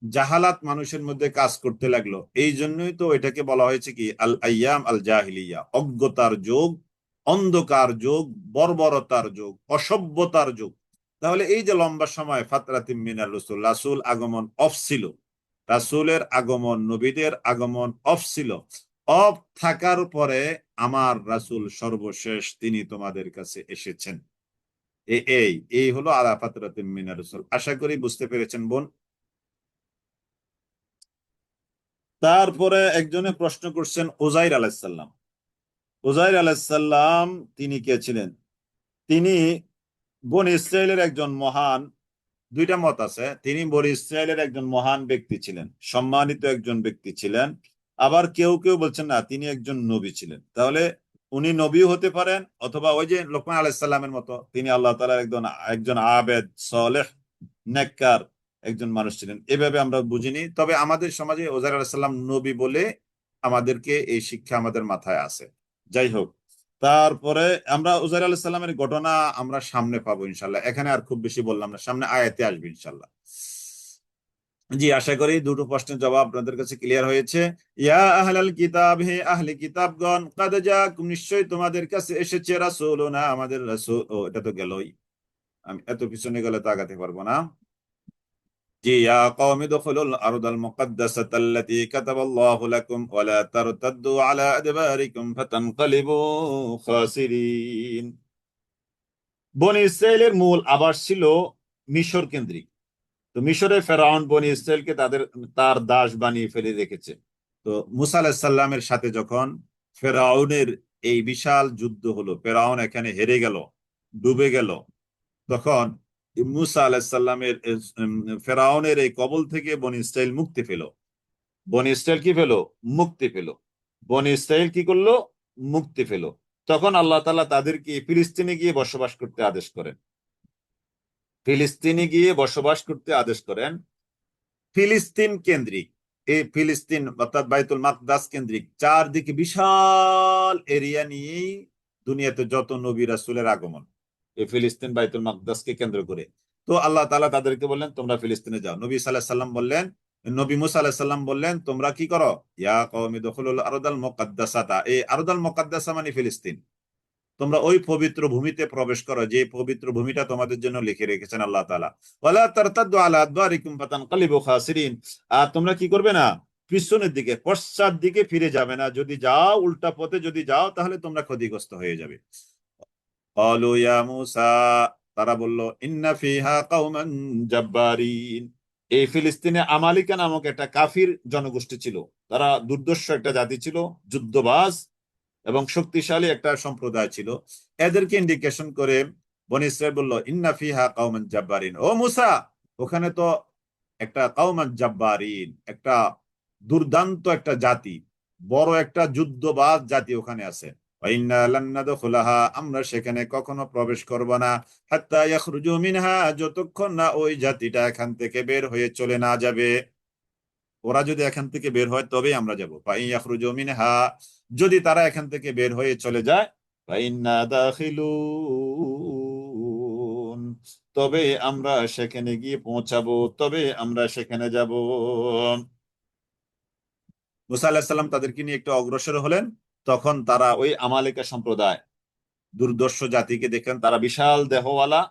জাহালাত মানুষের মধ্যে কাজ করতে লাগলো। এই জন্যই তো এটাকে বলা হয়েছে কি, আল আইয়াম আল জাহিলিয়া, অজ্ঞতার যুগ, অন্ধকার যুগ, বর্বরতার যুগ, অসভ্যতার যুগ। তাহলে এই যে লম্বা সময় ফাতরাতিম মিনার রসুল, রাসূল আগমন অফ ছিল, রাসূলের আগমন, নবীদের আগমন অফ ছিল। অফ থাকার পরে আমার রাসূল সর্বশেষ, তিনি তোমাদের কাছে এসেছেন। এই এই হলো আলা ফাতরাতিম মিনার রসুল। আশা করি বুঝতে পেরেছেন বোন। তারপরে একজনে প্রশ্ন করছেন উজাইর আলাইসাল্লাম। উজাইর আলাইসাল্লাম তিনি কে ছিলেন? তিনি বনি ইসরায়েলের একজন মহান, দুইটা মত আছে, তিনি বনি ইসরায়েলের একজন মহান ব্যক্তি ছিলেন, সম্মানিত একজন ব্যক্তি ছিলেন। আবার কেউ কেউ বলছেন না, তিনি একজন নবী ছিলেন। তাহলে উনি নবীও হতে পারেন, অথবা ওই যে লোকমান আলাইসাল্লামের মতো তিনি আল্লাহ তাআলার একজন একজন আবেদ, সালেহ, নেককার একজন মানুষ ছিলেন, এভাবে আমরা বুঝিনি। তবে আমাদের সমাজে উজাইর আলাইহিস সালাম নবী বলে আমাদেরকে এই শিক্ষা আমাদের মাথায় আছে। যাই হোক, তারপরে আমরা উজাইর আলাইহিস সালামের ঘটনা আমরা সামনে পাবো ইনশাল্লাহ, এখানে আর খুব বেশি বললাম না, সামনে আয়াতে আসবে ইনশাল্লাহ। জি, আশা করি দুটো প্রশ্নের জবাব আপনাদের কাছে ক্লিয়ার হয়েছে। ইয়া আহলাল কিতাব, হে আহলে কিতাবগণ, কাদ জাকুম, নিশ্চয় তোমাদের কাছে এসেছে রাসূলুনা, আমাদের রাসূল। ও, এটা তো গেলই, আমি এত পিছনে গেলে তো আগাতে পারবো না। জি, ইয়া কওমি দুখুলুল আরদাল মুকদ্দাসাতাল্লাতী কাতাবাল্লাহু লাকুম ওয়া লা তারতাদ্দু আলা আদবারিকুম ফাতানকালিবু খাসিরিন। বনি ইসরায়েলের মূল আবাস ছিল মিশর কেন্দ্রিক। তো মিশরের ফেরাউন বনি ইসরায়েলকে তার দাস বানিয়ে ফেলে রেখেছে। তো মুসা আলাহিস সাল্লামের সাথে যখন ফেরাউনের এই বিশাল যুদ্ধ হলো, ফেরাউন এখানে হেরে গেল, ডুবে গেল, তখন মুসা আলাহিস সাল্লামের ফেরাউনের এই কবল থেকে বনি ইসরায়েল মুক্তি পেল। বনি ইসরায়েল কি পেল? মুক্তি পেল। বনি ইসরায়েল কি করলো? মুক্তি পেল। তখন আল্লাহ তাআলা তাদেরকে ফিলিস্তিনে গিয়ে বসবাস করতে আদেশ করেন। ফিলিস্তিনে গিয়ে বসবাস করতে আদেশ করেন। ফিলিস্তিন কেন্দ্রিক, এই ফিলিস্তিন অর্থাৎ বাইতুল মাকদাস কেন্দ্রিক চারদিকে বিশাল এরিয়া নিয়েই দুনিয়াতে যত নবী রাসূলের আগমন এই ফিলিস্তিন বাইতুল মাকদাসকে কেন্দ্র করে। তো আল্লাহ তাআলা তাদেরকে বললেন, তোমরা ফিলিস্তিনে যাও। নবী সাল্লাল্লাহু আলাইহি সাল্লাম বললেন, নবী মুসা আলাইহিস সালাম বললেন, তোমরা কি করো? ইয়া কওমি দুখুলুল আরদাল মুকদ্দাসাতা, এই আরদাল মুকদ্দাসা মানে ফিলিস্তিন। তোমরা ওই পবিত্র ভূমিতে প্রবেশ করো, যে পবিত্র ভূমিটা তোমাদের জন্য লিখে রেখেছেন আল্লাহ তাআলা। ওয়ালা তারতাদ্দু আলা আদবারিকুম ফাতানকালিবু খাসিরিন, আর তোমরা কি করবে না? পিছনের দিকে, পশ্চাৎ দিকে ফিরে যাবে না। যদি যাও, উল্টা পথে যদি যাও, তাহলে তোমরা ক্ষতিগ্রস্ত হয়ে যাবে। ক্বালু ইয়া মূসা, তারা বলল, ইন্না ফিহা কওমান জাব্বারিন, এই ফিলিস্তিনে আমালিকা নামক একটা কাফির জনগোষ্ঠী ছিল। তারা দুর্ধর্ষ একটা জাতি ছিল, যুদ্ধবাজ এবং শক্তিশালী একটা সম্প্রদায় ছিল। এদেরকে ইন্ডিকেশন করে বনী ইসরাইল বলল, ইন্না ফিহা কওমান জাব্বারিন, ও মুসা, ওখানে তো একটা কওমান জাব্বারিন, একটা দুর্দান্ত একটা জাতি, বড় একটা যুদ্ধবাজ জাতি ওখানে আছে। ওয়াইন্না লান নাদখুলাহা, আমরা সেখানে কখনো প্রবেশ করব না, হাত্তা ইয়াখরুজু মিনহা, যতক্ষণ না ওই জাতিটা এখান থেকে বের হয়ে চলে না যাবে। ওরা যদি এখান থেকে বের হয় তবেই আমরা যাব। ফাইন ইয়াখরুজু মিনহা, যদি তারা এখান থেকে বের হয়ে চলে যায়, ফাইন্না দাখিলুন, তবে আমরা সেখানে গিয়ে পৌঁছাবো, তবে আমরা সেখানে যাব। মুসা আলাহিসাল্লাম তাদেরকে নিয়ে একটু অগ্রসর হলেন। তখন তারা ওই আমালিকা সম্প্রদায় দুর্দর্শ জাতিকে দেখেন, তারা বিশাল দেহওয়ালা,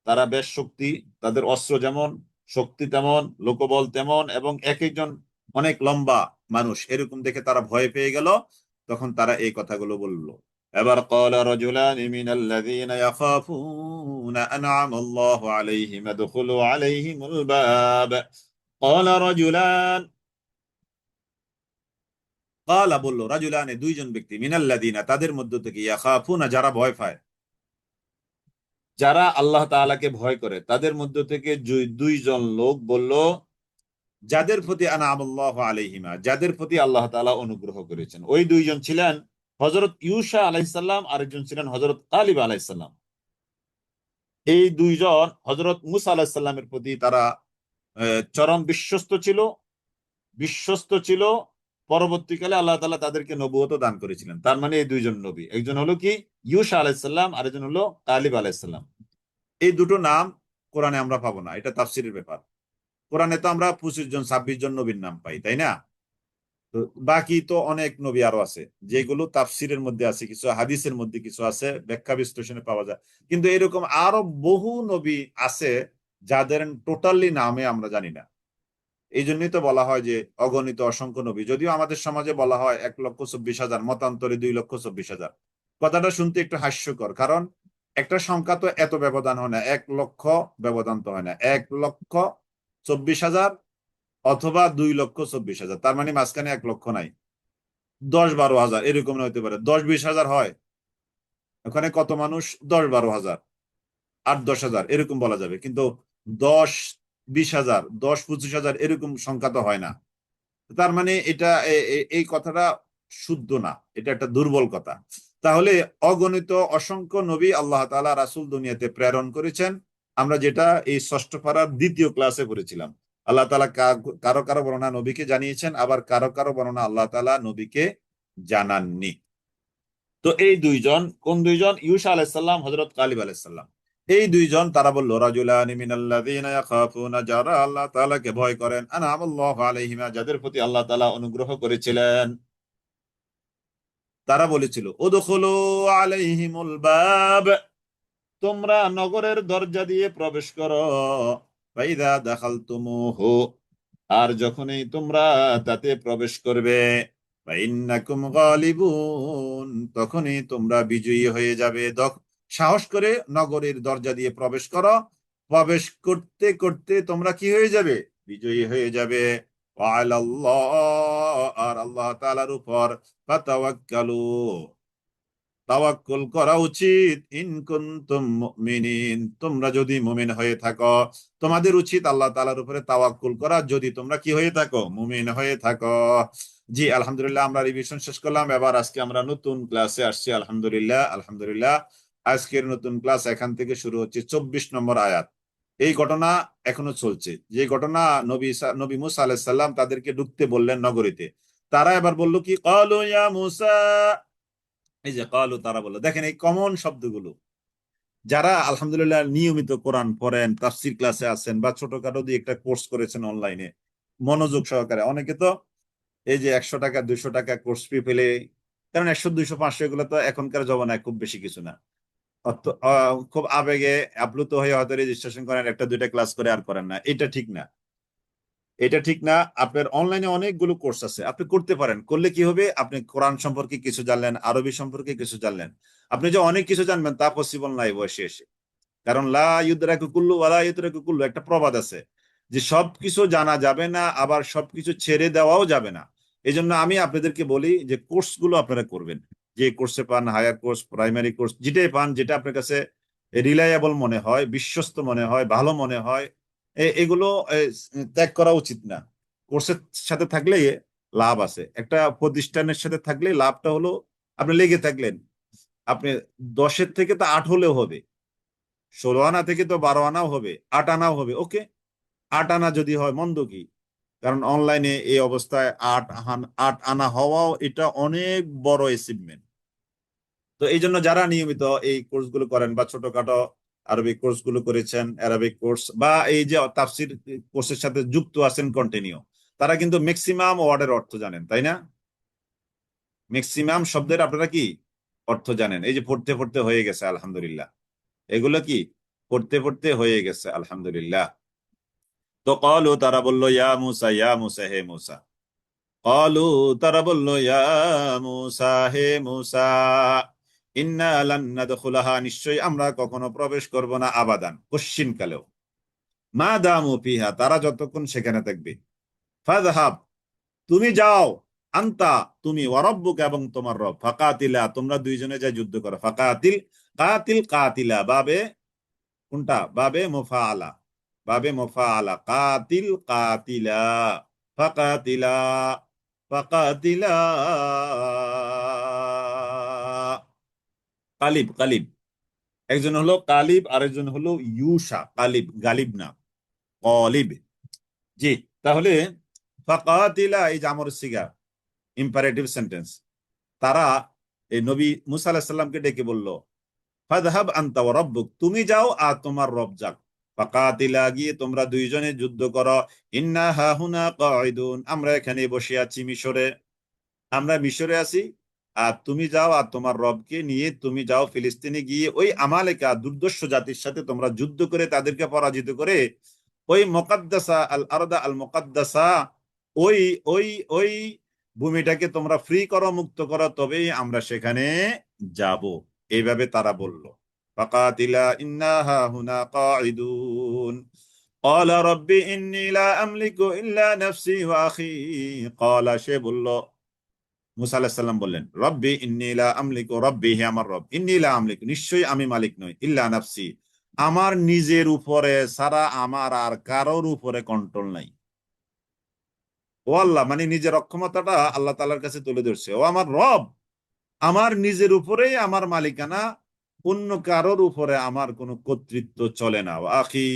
তারা বেশ শক্তি, তাদের অস্ত্র যেমন, শক্তি তেমন, লোকবল তেমন, এবং এক একজন অনেক লম্বা মানুষ, এরকম দেখে তারা ভয় পেয়ে গেল। তখন তারা এই কথাগুলো বলল। এবার قال رجلان من الذين يخافون أنعم الله عليهم ادخلوا عليهم الباب قال رجلان কালা বলল, রাজুলানে দুইজন ব্যক্তি, মিনাল্লাযিনা তাদের মধ্য থেকে, ইয়াখাফুনা যারা ভয় পায়, যারা আল্লাহ তাআলাকে ভয় করে, তাদের মধ্য থেকে দুইজন লোক বলল, যাদের প্রতি আনআমাল্লাহু আলাইহিমা, যাদের প্রতি আল্লাহ তাআলা অনুগ্রহ করেছেন। ওই দুইজন ছিলেন হযরত ইউসা আলাইহিস সালাম, আরেকজন ছিলেন হযরত কালিব আলাইহিস সালাম। এই দুইজন হযরত মুসা আলাইহিস সালামের প্রতি তারা চরম বিশ্বস্ত ছিল। পরবর্তীকালে আল্লাহ তাআলা তাদেরকে নবুয়ত দান করেছিলেন। তার মানে এই দুইজন নবী, একজন হলো কি ইউসা আলাইহিস সালাম, আরেকজন হলো কালিব আলাইহিস সালাম। এই দুটো নাম কোরআনে আমরা পাবো না, এটা তাফসীরের ব্যাপার। কোরআনে তো আমরা 25 জন 26 জন নবীর নাম পাই, তাই না? তো বাকি তো অনেক নবী আরো আছে, যেগুলো তাফসীরের মধ্যে আছে, কিছু হাদিসের মধ্যে কিছু আছে, ব্যাখ্যা বিশ্লেষণে পাওয়া যায়। কিন্তু এরকম আরো বহু নবী আছে যাদের টোটালি নামে আমরা জানি না। এই জন্যই তো বলা হয় যে অগণিত অসংখ্য নবী, যদিও আমাদের সমাজে বলা হয় 1,24,000, মতান্তরে 2,24,000। কথাটা শুনতে একটু হাস্যকর, কারণ একটা সংখ্যা তো এত ব্যবধান হয় না, 1,00,000 ব্যবধান তো হয় না, 1,24,000 অথবা 2,24,000, তার মানে মাঝখানে 1,00,000 নাই। 10-12 হাজার এরকম হতে পারে, 10-20 হাজার হয়, ওখানে কত মানুষ? 10-12 হাজার, 8-10 হাজার এরকম বলা যাবে, কিন্তু 10-20 হাজার, 10-25 হাজার এরকম সংখ্যা তো হয় না। তার মানে এটা এই কথাটা শুদ্ধ না, এটা একটা দুর্বল কথা। তাহলে অগণিত অসংখ্য নবী আল্লাহ তাআলা রাসূল দুনিয়াতে প্রেরণ করেছেন। আমরা যেটা এই ষষ্ঠ পারার 2য় ক্লাসে পড়েছিলাম, আল্লাহ তাআলা কারো কারো বর্ণনা নবীকে জানিয়েছেন, আবার কারো কারো বর্ণনা আল্লাহ তাআলা নবীকে জানাননি। তো এই দুইজন, কোন দুইজন? ইউসা আলাইহিস সালাম, হযরত কালিব আলাইহিস সালাম। এই দুইজন তারা বলল, রাজুলানি মিনাল্লাযীনা ইয়াখাফুনা, যারা আল্লাহ তাআলাকে ভয় করেন, আনআমাল্লাহু আলাইহিমা, যাদের প্রতি আল্লাহ তাআলা অনুগ্রহ করেছিলেন, তারা বলেছিল, উদখুলু আলাইহিমুল বাব, তোমরা নগরের দরজা দিয়ে প্রবেশ করো, ফাইদা দাখালতুমুহু, আর যখনই তোমরা তাতে প্রবেশ করবে, ফাইন্নাকুম গালিবুন, তখনই তোমরা বিজয়ী হয়ে যাবে। সাহস করে নগরীর দরজা দিয়ে প্রবেশ করো, প্রবেশ করতে করতে তোমরা কি হয়ে যাবে? বিজয়ী হয়ে যাবে। ওয়ালাল্লাহ, আর আল্লাহ তাআলার উপর ফাতাওয়াক্কালু, তাওয়াক্কুল করা উচিত, ইন কুনতুম মুমিনিন, তোমরা যদি মুমিন হয়ে থাকো। তোমাদের উচিত আল্লাহ তাআলার উপরে তাওয়াক্কুল করা, যদি তোমরা কি হয়ে থাকো? মুমিন হয়ে থাকো। জি, আলহামদুলিল্লাহ, আমরা রিভিশন শেষ করলাম। এবার আজকে আমরা নতুন ক্লাসে আসছি। আলহামদুলিল্লাহ, আলহামদুলিল্লাহ। আজকের নতুন ক্লাস এখান থেকে শুরু হচ্ছে। 24 নম্বর আয়াত। এই ঘটনা এখনো চলছে, যে ঘটনা নবী মুসা আলাইহিস সালাম তাদেরকে ঢুকতে বললেন নগরীতে। তারা এবার বলল কি, ক্বালু ইয়া মুসা, এই যে কালু, তারা বললো, দেখেন এই কমন শব্দগুলো, যারা আলহামদুলিল্লাহ নিয়মিত কোরআন পড়েন, তাফসির ক্লাসে আছেন, বা ছোটখাটো দিয়ে একটা কোর্স করেছেন অনলাইনে মনোযোগ সহকারে, অনেকে তো এই যে 100 টাকা 200 টাকা কোর্স ফি পেলে, কারণ 100 200 500 এগুলো তো এখনকার জমানায় খুব বেশি কিছু না, খুব আবেগে আপ্লুত হয়ে হয়তো রেজিস্ট্রেশন করেন, একটা দুইটা ক্লাস করে আর করেন না। এটা ঠিক না, এটা ঠিক না। আপনার অনলাইনে অনেকগুলো কোর্স আছে, আপনি করতে পারেন। করলে কি হবে? আপনি কোরআন সম্পর্কে কিছু জানলেন, আরবি সম্পর্কে কিছু জানলেন। আপনি যে অনেক কিছু জানবেন তা পসিবল নাই বয়সে এসে, কারণ লা ইউদরাকু কুল্লু ওয়ালা ইউদরাকু কুল্লু, একটা প্রবাদ আছে যে সবকিছু জানা যাবে না, আবার সবকিছু ছেড়ে দেওয়াও যাবে না। এই জন্য আমি আপনাদেরকে বলি যে কোর্সগুলো আপনারা করবেন। যে কোর্সে পান, হায়ার কোর্স, প্রাইমারি কোর্স, যেটাই পান, যেটা আপনার কাছে রিলায়েবল মনে হয়, বিশ্বস্ত মনে হয়, ভালো মনে হয়, এগুলো ত্যাগ করা উচিত না। কোর্সের সাথে থাকলে লাভ আছে, একটা প্রতিষ্ঠানের সাথে থাকলে লাভটা হলো আপনি লেগে থাকলেন, আপনি 10-এর থেকে তো 8 হলেও হবে, 16 আনা থেকে তো 12 আনাও হবে, 8 আনাও হবে, ওকে। 8 আনা যদি হয় মন্দ কি, কারণ অনলাইনে এই অবস্থায় 8 আনা হওয়াও এটা অনেক বড় অ্যাচিভমেন্ট। তো এই জন্য যারা নিয়মিত এই কোর্সগুলো করেন, বা ছোটখাটো আরবিক কোর্সগুলো করেছেন, অ্যারাবিক কোর্স, বা এই যে তাফসির কোর্সের সাথে যুক্ত আছেন কন্টিনিউ, তারা কিন্তু ম্যাক্সিমাম ওয়ার্ডের অর্থ জানেন, তাই না? ম্যাক্সিমাম শব্দের আপনারা কি অর্থ জানেন? এই যে পড়তে পড়তে হয়ে গেছে আলহামদুলিল্লাহ, এগুলো কি পড়তে পড়তে হয়ে গেছে আলহামদুলিল্লাহ। তো কলু, তারা বললো, ইয়া মুসা, ইয়া মুসা, হে মুসা। কলু, তারা বললো, ইয়া মুসা, হে মুসা, ইন্না লান নাদখুলাহা, নিশ্চয়ই আমরা কখনো প্রবেশ করব না, আবাদান, কশ্চিন কালেও, মা দামু ফিহা, তারা যতক্ষণ সেখানে থাকবে। ফাযহাব, তুমি যাও, আন্তা, তুমি, ওয়ারাব্বুকা, এবং তোমার রব, ফাকাতিলা, তোমরা দুইজনে যা যুদ্ধ করো। ফাকাতিল, কাতিল, কাতিলা, বাবে কোনটা? বাবে মুফাআলা, বাবে মুফাআলা, কাতিল কাতিলা, ফাকাতিলা, ফাকাতিলা, কালিব, কালিব, একজন হলো কালিব, আরেকজন হলো ইউসা। কালিব গালিব না, কলিব। জি, তাহলে ফাকাতিলা এই যে আমর সিগা, ইম্পারেটিভ সেন্টেন্স। তারা এই নবী মুসা আলাইহিস সালামকে ডেকে বলল, ফাযহাব আনতা ওয়া রাব্বুক, তুমি যাও আর তোমার রব যাক। ফাকাতিলা, গিয়ে তোমরা দুইজনে যুদ্ধ করো। ইন্না হাহুনা কাঈদুন, আমরা এখানে বসে আছি মিশরে, আমরা মিশরে আছি। আর তুমি যাও, আর তোমার রবকে নিয়ে তুমি যাও ফিলিস্তিনে, গিয়ে ওই আমালেকা দুর্দর্শ জাতির সাথে তোমরা যুদ্ধ করে তাদেরকে পরাজিত করে ওই মুকাদ্দাসা আল আরদা আল মুকাদ্দাসা, ওই ওই ওই ভূমিটাকে তোমরা ফ্রি করো, মুক্ত করো, তবেই আমরা সেখানে যাব। এইভাবে তারা বলল। ফাকাতিলা ইন্না হাহুনা কাঈদুন। قال رب إني لا أملك إلا نفسي وأخي। قال, সে বলল, মুসা আলাইহিস সালাম বললেন, রব্বি ইন্নী লা আমলিকু, রব্বি, হে আমার রব, ইন্নী লা আমলিকু, নিশ্চয়ই আমি মালিক নই, ইল্লা নাফসি, আমার নিজের উপরে ছাড়া আমার আর কারোর উপরে কন্ট্রোল নাই। ও আল্লাহ, মানে নিজের অক্ষমতাটা আল্লাহ তাআলার কাছে তুলে ধরছে। ও আমার রব, আমার নিজের উপরেই আমার মালিকানা, অন্য কারোর উপরে আমার কোনো কর্তৃত্ব চলে না। আখি,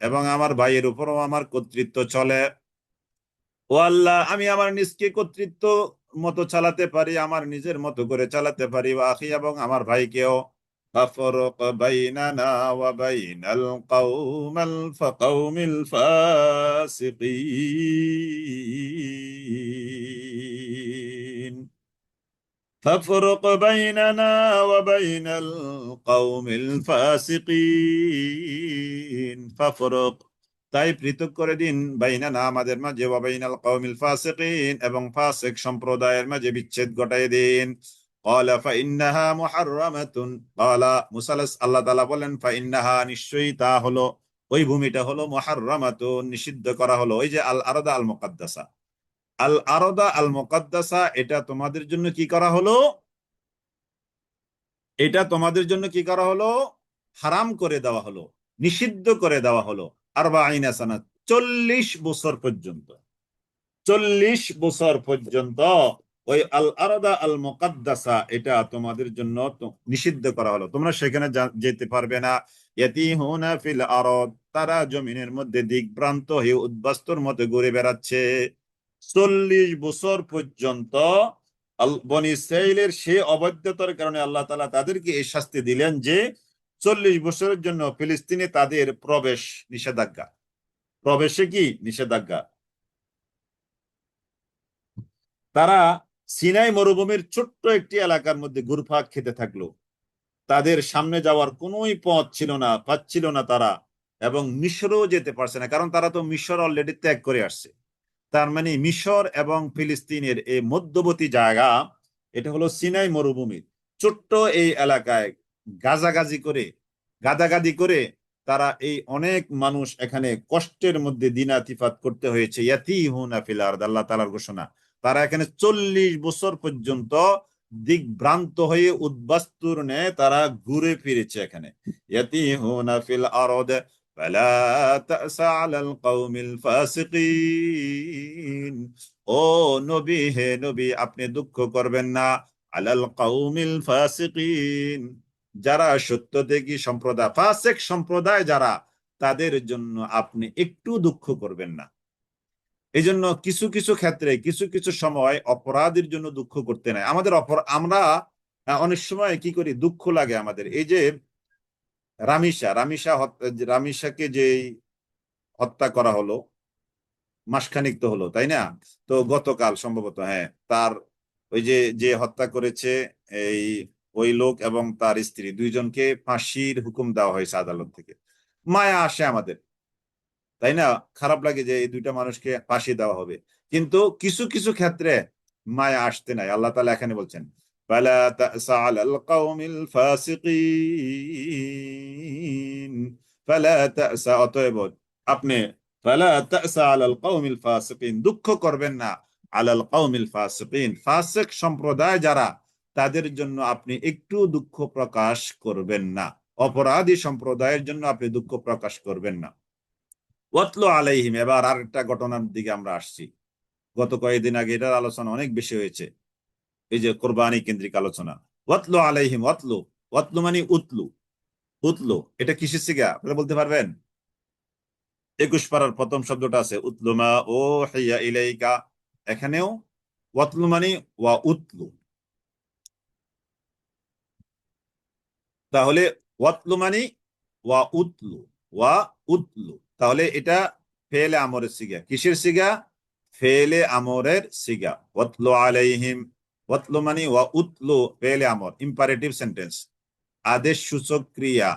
এবং আমার ভাইয়ের উপরও আমার কর্তৃত্ব চলে। ও আল্লাহ, আমি আমার নিজকে কর্তৃত্ব মতো চালাতে পারি, আমার নিজের মতো করে চালাতে পারি, আখি, এবং আমার ভাইকেও। فافرق بيننا وبين القوم الفاسقين فافرق بيننا وبين القوم الفاسقين فافرق তাই পৃথক করে দিন বাইনানা আমাদের মাঝে ওয়া বাইনাল কওমিল ফাসিকিন এবং ফাসিক সম্প্রদায়ের মাঝে বিচ্ছেদ ঘটায় দিন ক্বালা ফাইন্নাহা মুহাররামাতুন ক্বালা মুসা আল্লাহ তাআলা বলেন ফাইন্নাহা নিশ্চয়ই তা হলো ওই ভূমিটা হলো মুহাররামাতুন নিষিদ্ধ করা হলো ওই যে আল আরদা আল মুকাদ্দাসা আল আরদা আল মুকাদ্দাসা এটা তোমাদের জন্য কি করা হলো এটা তোমাদের জন্য কি করা হলো হারাম করে দেওয়া হলো নিষিদ্ধ করে দেওয়া হলো আরবাঈনা সানা 40 বছর পর্যন্ত 40 বছর পর্যন্ত ওই আল আরদা আল মুকাদ্দাসা এটা তোমাদের জন্য নিষিদ্ধ করা হলো তোমরা সেখানে যেতে পারবে না ইয়াতিহুনা ফিল আরদ তারা জমিনের মধ্যে দিকভ্রান্ত হয়ে উদ্বাস্তুর মতো ঘুরে বেড়াচ্ছে 40 বছর পর্যন্ত বনি ইসরাইলের সে অবাধ্যতার কারণে আল্লাহ তাআলা তাদেরকে এই শাস্তি দিলেন যে 40 বছরের জন্য ফিলিস্তিনে তাদের প্রবেশ নিষেধাজ্ঞা প্রবেশে কি নিষেধাজ্ঞা তারা সিনাই মরুভূমির ছোট্ট একটি এলাকার মধ্যে ঘুরপাক খেতে থাকলো তাদের সামনে যাওয়ার কোনোই পথ ছিল না পাচ্ছিল না তারা এবং মিশরও যেতে পারছে না কারণ তারা তো মিশর অলরেডি ত্যাগ করে আসছে তার মানে মিশর এবং ফিলিস্তিনের এই মধ্যবর্তী জায়গা এটা হলো সিনাই মরুভূমি ছোট্ট এই এলাকায় গাদাগাদি করে তারা এই অনেক মানুষ এখানে কষ্টের মধ্যে দিনাতিফাত করতে হয়েছে ইয়াতিহুনা ফিল আরদ আল্লাহ তাআলার ঘোষণা তারা এখানে 40 বছর পর্যন্ত দিকভ্রান্ত হয়ে উদ্বাস্তুর ন্যায় তারা ঘুরে ফিরেছে এখানে ইয়াতিহুনা ফিল আরদ ফালা তা'সা আলাল কওমিল ফাসিকিন ও নবী হে নবী আপনি দুঃখ করবেন না আলাল কওমিল ফাসিকিন যারা সত্যত্যাগী সম্প্রদায় ফাসিক সম্প্রদায় যারা তাদের জন্য আপনি একটু দুঃখ করবেন না এই জন্য কিছু কিছু ক্ষেত্রে কিছু কিছু সময় অপরাধের জন্য দুঃখ করতে নাই আমাদের আমরা অনেক সময় কি করি দুঃখ লাগে আমাদের এই যে রামিসাকে যে হত্যা করা হলো মাসখানিক তো হলো তাই না তো গতকাল সম্ভবত হ্যাঁ তার ওই যে যে হত্যা করেছে এই ওই লোক এবং তার স্ত্রী দুইজনকে ফাঁসির হুকুম দেওয়া হয়েছে আদালত থেকে মায়া আসে আমাদের তাই না খারাপ লাগে যে এই দুইটা মানুষকে ফাঁসি দেওয়া হবে কিন্তু কিছু কিছু ক্ষেত্রে মায়া আসতে নাই আল্লাহ তাআলা এখানে বলছেন ফালা তা'সা আলাল কওমিল ফাসিকিন ফালা তা'সা অতএব আপনি ফালা তা'সা আলাল কওমিল ফাসিকিন দুঃখ করবেন না আলাল কওমিল ফাসিকিন ফাসিক সম্প্রদায় যারা তাদের জন্য আপনি একটু দুঃখ প্রকাশ করবেন না অপরাধী সম্প্রদায়ের জন্য আপনি দুঃখ প্রকাশ করবেন না ওয়াতলু আলাইহিম এবার আরেকটা ঘটনার দিকে আমরা আসছি গত কয়েকদিন আগে এটার আলোচনা অনেক বেশি হয়েছে এই যে কোরবানি কেন্দ্রিক আলোচনা ওয়াতলু আলাইহিম ওয়াতলু ওয়াতলু মানে উতলু উতলু এটা কিসের সিগা আপনারা বলতে পারবেন 21 পারার প্রথম শব্দটা আছে উতলুমা ও হিয়া ইলাইকা এখানেও ওয়াতলু মানে ওয়া উতলু তাহলে ওয়াতলু মানে ওয়া উতলু তাহলে এটা ফেলে আমরের সিগা কিসের সিগা ফেলে আমরের সিগা ওয়াতলু আলাইহিম ওয়াতলু মানে ওয়া উতলু ফেলে আমর ইম্পারেটিভ সেন্টেন্স আদেশ সূচক ক্রিয়া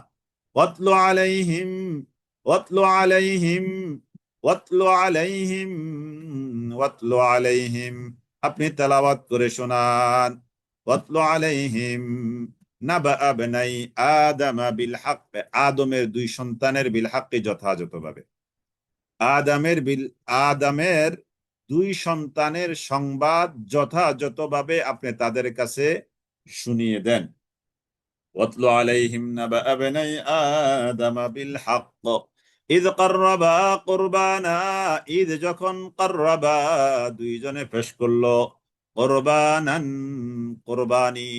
ওয়াতলু আলাইহিম ওয়াতলু আলাইহিম ওয়াতলু আলাইহিম ওয়াতলু আলাইহিম আপনি তেলাওয়াত করে শোনান ওয়াতলু আলাইহিম নাবা আবনাই আদামা বিল হক আদমের দুই সন্তানের বিল হক যথাযথভাবে আদমের দুই সন্তানের সংবাদ যথাযথভাবে আপনি তাদের কাছে শুনিয়ে দেন ওয়াতলু আলাইহিম নাবা আবনাই আদামা বিল হক ইদ কাররাবা কুরবানা ইদ যখন কাররাবা দুইজনে পেশ করলো কুরবানান কুরবানি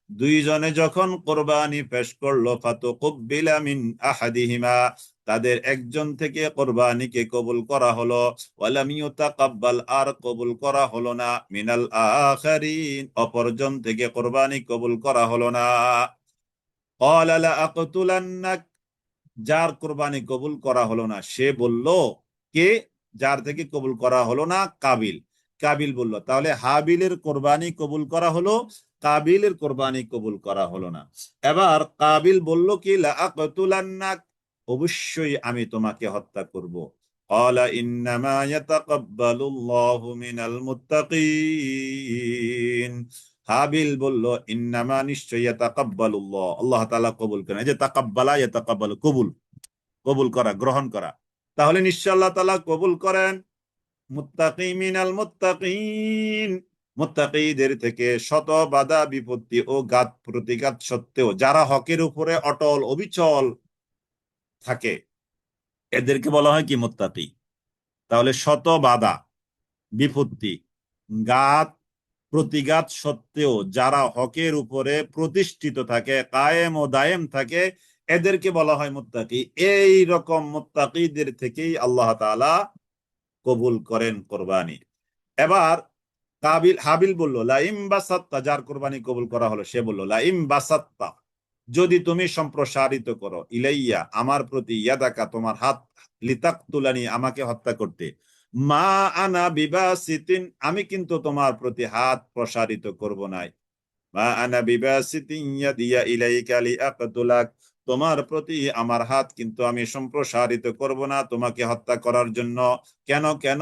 দুইজনে যখন কোরবানি পেশ করলো ফাতুকুব্বিলা মিন আহাদিহিমা তাদের একজন থেকে কোরবানিকে কবুল করা হলো ওয়ালাম ইউতাকাব্বাল আর কবুল করা হলো না মিনাল আখারিন অপরজন থেকে কোরবানি কবুল করা হলো না ক্বালা লাআকতুলান্নাক, যার কোরবানি কবুল করা হলো না সে বলল, কে? যার থেকে কবুল করা হলো না, কাবিল। কাবিল বলল, তাহলে হাবিলের কোরবানি কবুল করা হলো, কাবিলের কোরবানি কবুল করা হলো না। এবার কাবিল বলল কি, লাআকতুলান্নাক, অবশ্যই আমি তোমাকে হত্যা করব। ক্বালা ইন্নামা ইয়াতাকাব্বালুল্লাহু মিনাল মুত্তাকিন। হাবিল বলল, ইন্নামা, নিশ্চয়ই, ইয়াতাকাব্বালুল্লাহ, আল্লাহ তাআলা কবুল করেন। এই যে তাকাব্বালা, ইয়াতাকাব্বালু, কবুল, কবুল করা, গ্রহণ করা। তাহলে নিশ্চয় আল্লাহ তাআলা কবুল করেন। মুত্তাকি মিনাল মুত্তাকিন, মুত্তাকিদের থেকে, শত বাধা বিপত্তি ও ঘাত প্রতিঘাত সত্ত্বেও যারা হকের উপরে অটল অবিচল থাকে, এদেরকে বলা হয় কি, মুত্তাকি। তাহলে শত বাধা বিপত্তি, ঘাত প্রতিঘাত সত্ত্বেও যারা হকের উপরে প্রতিষ্ঠিত থাকে, কায়েম ও দায়েম থাকে, এদেরকে বলা হয় মুত্তাকি। এই রকম মুত্তাকিদের থেকেই আল্লাহ তাআলা কবুল করেন কোরবানি। এবার হাবিল বলল, লাইম বাসাত্তা, যার কোরবানি কবুল করা হলো সে বলল, লাইম বাসাত্তা, যদি তুমি সম্প্রসারিত করো, ইলাইয়া, আমার প্রতি, ইয়াদাকা, তোমার হাত, লিতাকতুলানি, আমাকে হত্যা করতে, মা আনা বিবাসিতিন, আমি কিন্তু তোমার প্রতি হাত প্রসারিত করব না। মা আনা বিবাসিতিন ইয়াদিয়া ইলাইকা লিআকতুলাক, তোমার প্রতি আমার হাত কিন্তু আমি সম্প্রসারিত করব না তোমাকে হত্যা করার জন্য। কেন কেন?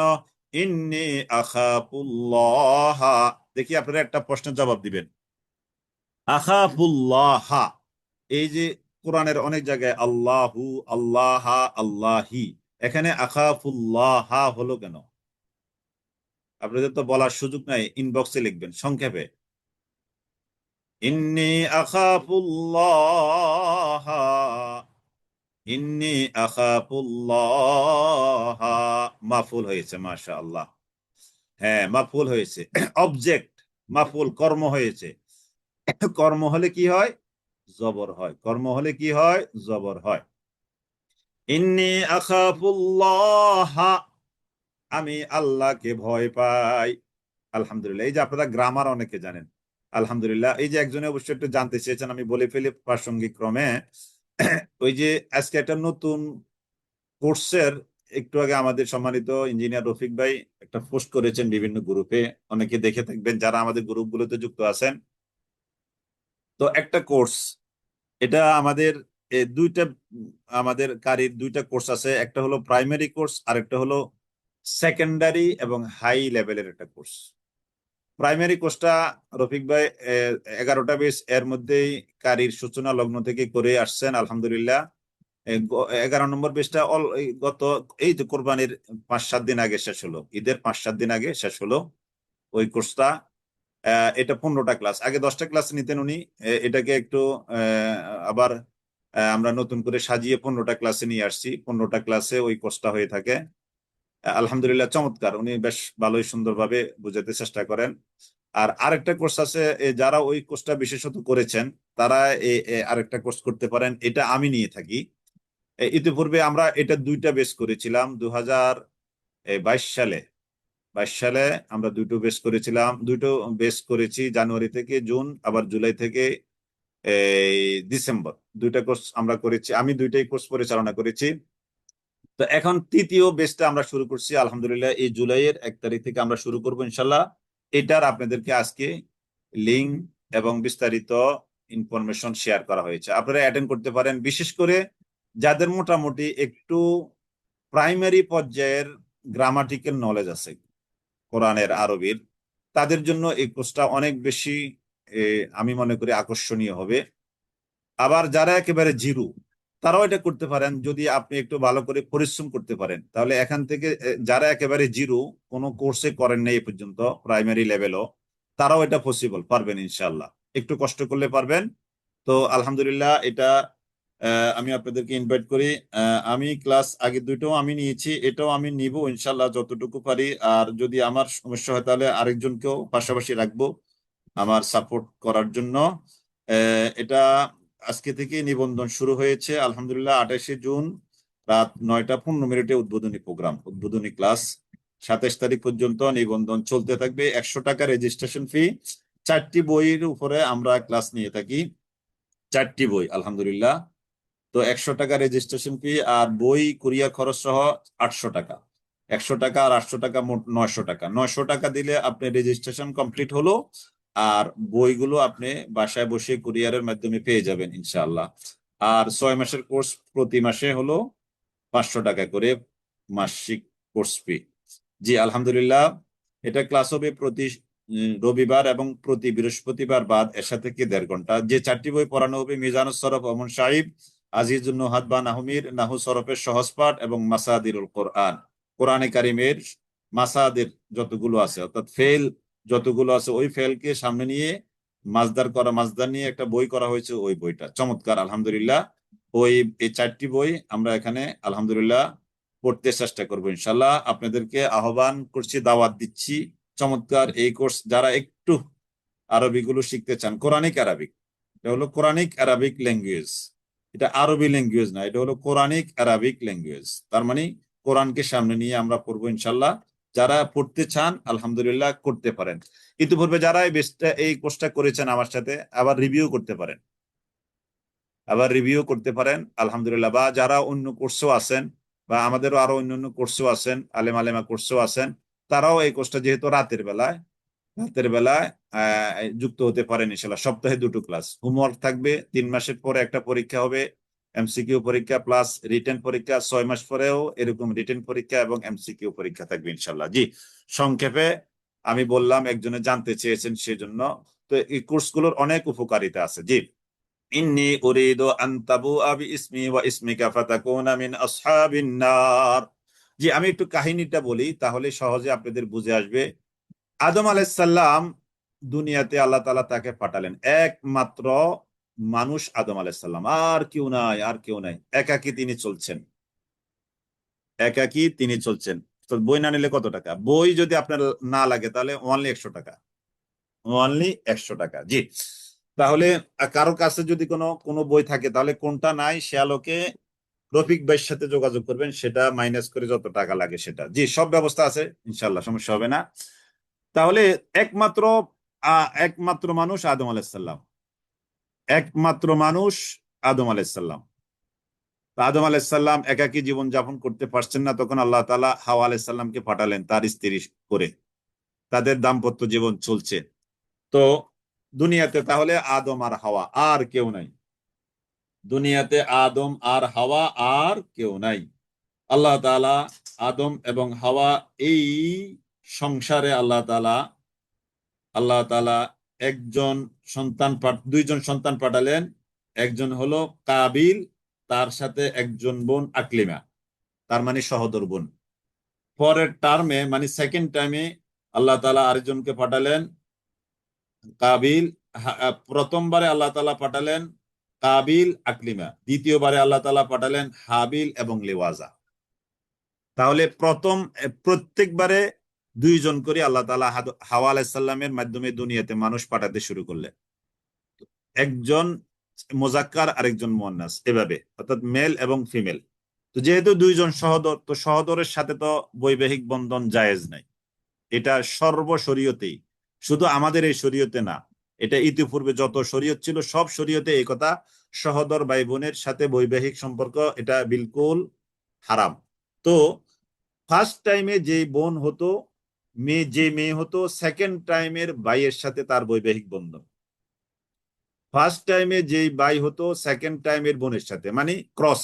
ইন্নী আখাফুল্লাহ, দেখি আপনারা একটা প্রশ্নের জবাব দিবেন। আখাফুল্লাহ, এই যে কোরআনের অনেক জায়গায় আল্লাহু, আল্লাহ, আল্লাহি, এখানে আখাফুল্লাহ হলো কেন? আপনাদের তো বলার সুযোগ নাই, ইনবক্সে লিখবেন সংক্ষেপে। ইন্নী আখাফুল্লাহ, ইন্নী আখাফুল্লাহ, মাফুল হয়েছে, মাশাআল্লাহ। হ্যাঁ, মাফুল হয়েছে। অবজেক্ট মাফুল, কর্ম হয়েছে। কর্ম হলে কি হয়? জবর হয়। কর্ম হলে কি হয়? জবর হয়। ইন্নী আখাফুল্লাহ, আমি আল্লাহকে ভয় পাই। আলহামদুলিল্লাহ, এই যে আপনারা গ্রামার অনেকে জানেন, আলহামদুলিল্লাহ। এই যে একজনে অবশ্যই একটু জানতে চেয়েছেন, আমি বলে ফেলি প্রাসঙ্গিক ক্রমে। ওই যে আজকে একটা নতুন কোর্সের, একটু আগে আমাদের সম্মানিত ইঞ্জিনিয়ার রফিক ভাই একটা পোস্ট করেছেন বিভিন্ন গ্রুপে, অনেকে দেখে থাকবেন যারা আমাদের গ্রুপগুলোতে যুক্ত আছেন। তো একটা কোর্স, এটা আমাদের দুইটা, আমাদের কারির দুইটা কোর্স আছে, একটা হলো প্রাইমারি কোর্স আর একটা হলো সেকেন্ডারি এবং হাই লেভেলের একটা কোর্স। প্রাইমারি কোর্সটা রফিক ভাই 11টা বেস এর মধ্যেই কারির সূচনা লগ্ন থেকে করে আসছেন, আলহামদুলিল্লাহ। 11 নম্বর বেসটা গত, এই তো কোরবানির 5-7 দিন আগে শেষ হলো, ঈদের 5-7 দিন আগে শেষ হলো ওই কোর্সটা। এটা 15টা ক্লাস, আগে 10টা ক্লাস নিতেন উনি। এটাকে একটু আবার আমরা নতুন করে সাজিয়ে 15টা ক্লাসে নিয়ে আসছি। 15টা ক্লাসে ওই কোর্সটা হয়ে থাকে। আলহামদুলিল্লাহ, চমৎকার, উনি বেশ ভালোই সুন্দরভাবে বুঝাতে চেষ্টা করেন। আর আরেকটা কোর্স আছে, যারা ওই কোর্সটা বিশেষত করেছেন তারা আরেকটা কোর্স করতে পারেন, এটা আমি নিয়ে থাকি। ইতিপূর্বে আমরা এটা দুইটা বেস করেছিলাম 2022 সালে। 22 সালে আমরা দুটো বেস করেছিলাম, দুটো বেস করেছি, জানুয়ারি থেকে জুন, আবার জুলাই থেকে এই ডিসেম্বর, দুইটা কোর্স আমরা করেছি। আমি দুইটাই কোর্স পরিচালনা করেছি। তো এখন তৃতীয় বেসটা আমরা শুরু করছি, আলহামদুলিল্লাহ, এই জুলাইয়ের 1 তারিখ থেকে আমরা শুরু করবো ইনশাল্লাহ। এটার আপনাদেরকে আজকে লিঙ্ক এবং বিস্তারিত ইনফরমেশন শেয়ার করা হয়েছে, আপনারা অ্যাটেন্ড করতে পারেন। বিশেষ করে যাদের মোটামুটি একটু প্রাইমারি পর্যায়ের গ্রামাটিক্যাল নলেজ আছে কোরআনের, আরবির, তাদের জন্য এই কোর্সটা অনেক বেশি আমি মনে করি আকর্ষণীয় হবে। আবার যারা একেবারে জিরো, তারাও এটা করতে পারেন যদি আপনি একটু ভালো করে পরিশ্রম করতে পারেন। তাহলে এখান থেকে যারা একেবারে জিরো, কোনো কোর্সে করেন নাই এ পর্যন্ত প্রাইমারি লেভেলও, তারাও এটা পসিবল, পারবেন ইনশাল্লাহ, একটু কষ্ট করলে পারবেন। তো আলহামদুলিল্লাহ, এটা আমি আপনাদেরকে ইনভাইট করি। আমি ক্লাস আগে দুইটাও আমি নিয়েছি, এটাও আমি নিব ইনশাল্লাহ যতটুকু পারি। আর যদি আমার সমস্যা হয় তাহলে আরেকজনকেও পাশাপাশি রাখবো আমার সাপোর্ট করার জন্য। এটা আজকে থেকে নিবন্ধন শুরু হয়েছে আলহামদুলিল্লাহ। 28শে জুন রাত 9টা 15 মিনিটে উদ্বোধনী প্রোগ্রাম, উদ্বোধনী ক্লাস। 27 তারিখ পর্যন্ত নিবন্ধন চলতে থাকবে। 100 টাকা রেজিস্ট্রেশন ফি। 4টি বইয়ের উপরে আমরা ক্লাস নিয়ে থাকি। 4টি বই আলহামদুলিল্লাহ। তো 100 টাকা রেজিস্ট্রেশন ফি, আর বই কুরিয়ার খরচ সহ 800 টাকা। 100 টাকা আর 800 টাকা, মোট 900 টাকা। 900 টাকা দিলে আপনি রেজিস্ট্রেশন কমপ্লিট হলো, আর বইগুলো আপনি বাসায় বসে কুরিয়ারের মাধ্যমে পেয়ে যাবেন ইনশাআল্লাহ। আর 6 মাসের কোর্স, প্রতি মাসে হলো 500 টাকা করে মাসিক কোর্স ফি। জি আলহামদুলিল্লাহ। এটা ক্লাস হবে প্রতি রবিবার এবং প্রতি বৃহস্পতিবার বাদ এশা থেকে 1.5 ঘন্টা। যে 4টি বই পড়ানো হবে: মিজানুস সরফ অমন সাহিব, আজিজুন নুহাত বা নাহমির, নাহু সরফের সহজ পাঠ এবং মাসাদিরুল কোরআন। কোরআনে কারিমের মাসাদির যতগুলো আছে, অর্থাৎ ফেল যতগুলো আছে, ওই ফেলকে সামনে নিয়ে মাজদার নিয়ে একটা বই করা হয়েছে, ওই বইটা চমৎকার আলহামদুলিল্লাহ। এই 4টি বই আমরা এখানে আলহামদুলিল্লাহ পড়তে চেষ্টা করবো ইনশাল্লাহ। আপনাদেরকে আহ্বান করছি, দাওয়াত দিচ্ছি। চমৎকার এই কোর্স, যারা একটু আরবি গুলো শিখতে চান, কোরআনিক আরবিক, এটা হলো কোরআনিক আরবিক ল্যাঙ্গুয়েজ, এটা আরবি ল্যাঙ্গুয়েজ না, এটা হলো কোরআনিক আরবিক ল্যাঙ্গুয়েজ। তার মানে কোরআনকে সামনে নিয়ে আমরা পড়বো ইনশাল্লাহ। যারা পড়তে চান আলহামদুলিল্লাহ করতে পারেন। ইতিপূর্বে যারা এই কোর্সটা করেছেন আমার সাথে, আবার রিভিউ করতে পারেন আলহামদুলিল্লাহ। বা যারা অন্য কোর্সও আছেন, বা আমাদেরও আরো অন্যান্য কোর্সও আছেন, আলেমা কোর্সও আছেন, তারাও এই কোর্সটা যেহেতু রাতের বেলায় যুক্ত হতে পারেন ইনশাল্লাহ। সপ্তাহে 2টো ক্লাস, হোমওয়ার্ক থাকবে, 3 মাসের পরে একটা পরীক্ষা হবে, এমসিকিউ পরীক্ষা প্লাস রিটেন পরীক্ষা, 6 মাস পরেও এরকম রিটেন পরীক্ষা এবং এমসিকিউ পরীক্ষা থাকবে ইনশাল্লাহ। জি, সংক্ষেপে আমি বললাম, একজনে জানতে চেয়েছেন সেজন্য। তো এই কোর্সগুলোর অনেক উপকারিতা আছে। জি, ইন্নী উরিদু আন তাবুআ বিইসমি ওয়া ইসমিকা ফাতাকুনা মিন আসহাবিন নার। জি, আমি একটু কাহিনীটা বলি, তাহলে সহজে আপনাদের বুঝে আসবে। আদম আলাইহিস সালাম দুনিয়াতে আল্লাহ তাআলা তাকে পাঠালেন, একমাত্র মানুষ আদম আলাইহিস সালাম, আর কেউ নাই, একাকী তিনি চলছেন। তো বই না নিলে কত টাকা? বই যদি আপনার না লাগে তাহলে অনলি 100 টাকা, জি। তাহলে কারো কাছে যদি কোনো কোনো বই থাকে, তাহলে কোনটা নাই সে আলোকে রফিক ভাইয়ের সাথে যোগাযোগ করবেন, সেটা মাইনাস করে যত টাকা লাগে সেটা। জি, সব ব্যবস্থা আছে ইনশাল্লাহ, সমস্যা হবে না। তাহলে একমাত্র একমাত্র মানুষ আদম আলাইসাল্লাম, একমাত্র মানুষ আদম আলাইসাল্লাম। আদম আলাইসাল্লাম একাকী জীবন যাপন করতে পারছেন না, তখন আল্লাহ তাআলা হাওয়া আলাইসাল্লামকে পাঠালেন তার স্ত্রী করে। তাদের দাম্পত্য জীবন চলছে। তো দুনিয়াতে তাহলে আদম আর হাওয়া, আর কেউ নাই। দুনিয়াতে আদম আর হাওয়া, আর কেউ নাই। আল্লাহ তাআলা আদম এবং হাওয়া, এই সংসারে আল্লাহ তাআলা দুইজন সন্তান পাঠালেন। একজন হলো কাবিল, তার সাথে একজন বোন আকলিমা, তার মানে সহোদর বোন। পরের টার্মে মানে সেকেন্ড টাইমে আল্লাহ তাআলা আরেকজনকে পাঠালেন, কাবিল। প্রথমবারে আল্লাহ তাআলা পাঠালেন কাবিল আকলিমা, দ্বিতীয়বারে আল্লাহ তাআলা পাঠালেন হাবিল এবং লিওয়াজা। তাহলে প্রত্যেকবারে 2জন করে আল্লাহ তাআলা হাওয়া আলাইহিস সালামের মাধ্যমে দুনিয়াতে মানুষ পাঠাতে শুরু করলেন। একজন মোজাক্কার, আরেকজন মুয়ান্নাস, এভাবে, অর্থাৎ মেল এবং ফিমেল। তো যেহেতু 2জন সহোদর, তো সহোদরের সাথে তো বৈবাহিক বন্ধন জায়েজ নাই। এটা সর্বশরীয়তেই, শুধু আমাদের এই শরীয়তে না, এটা ইতিপূর্বে যত শরীয়ত ছিল সব শরীয়তে এই কথা, সহোদর ভাই বোনের সাথে বৈবাহিক সম্পর্ক এটা বিলকুল হারাম। তো ফার্স্ট টাইমে যে বোন হতো, মেয়ে হতো, সেকেন্ড টাইমের ভাইয়ের সাথে তার বৈবাহিক বন্ধন। ফার্স্ট টাইমে যেই ভাই হতো, সেকেন্ড টাইমের বোনের সাথে, মানে ক্রস,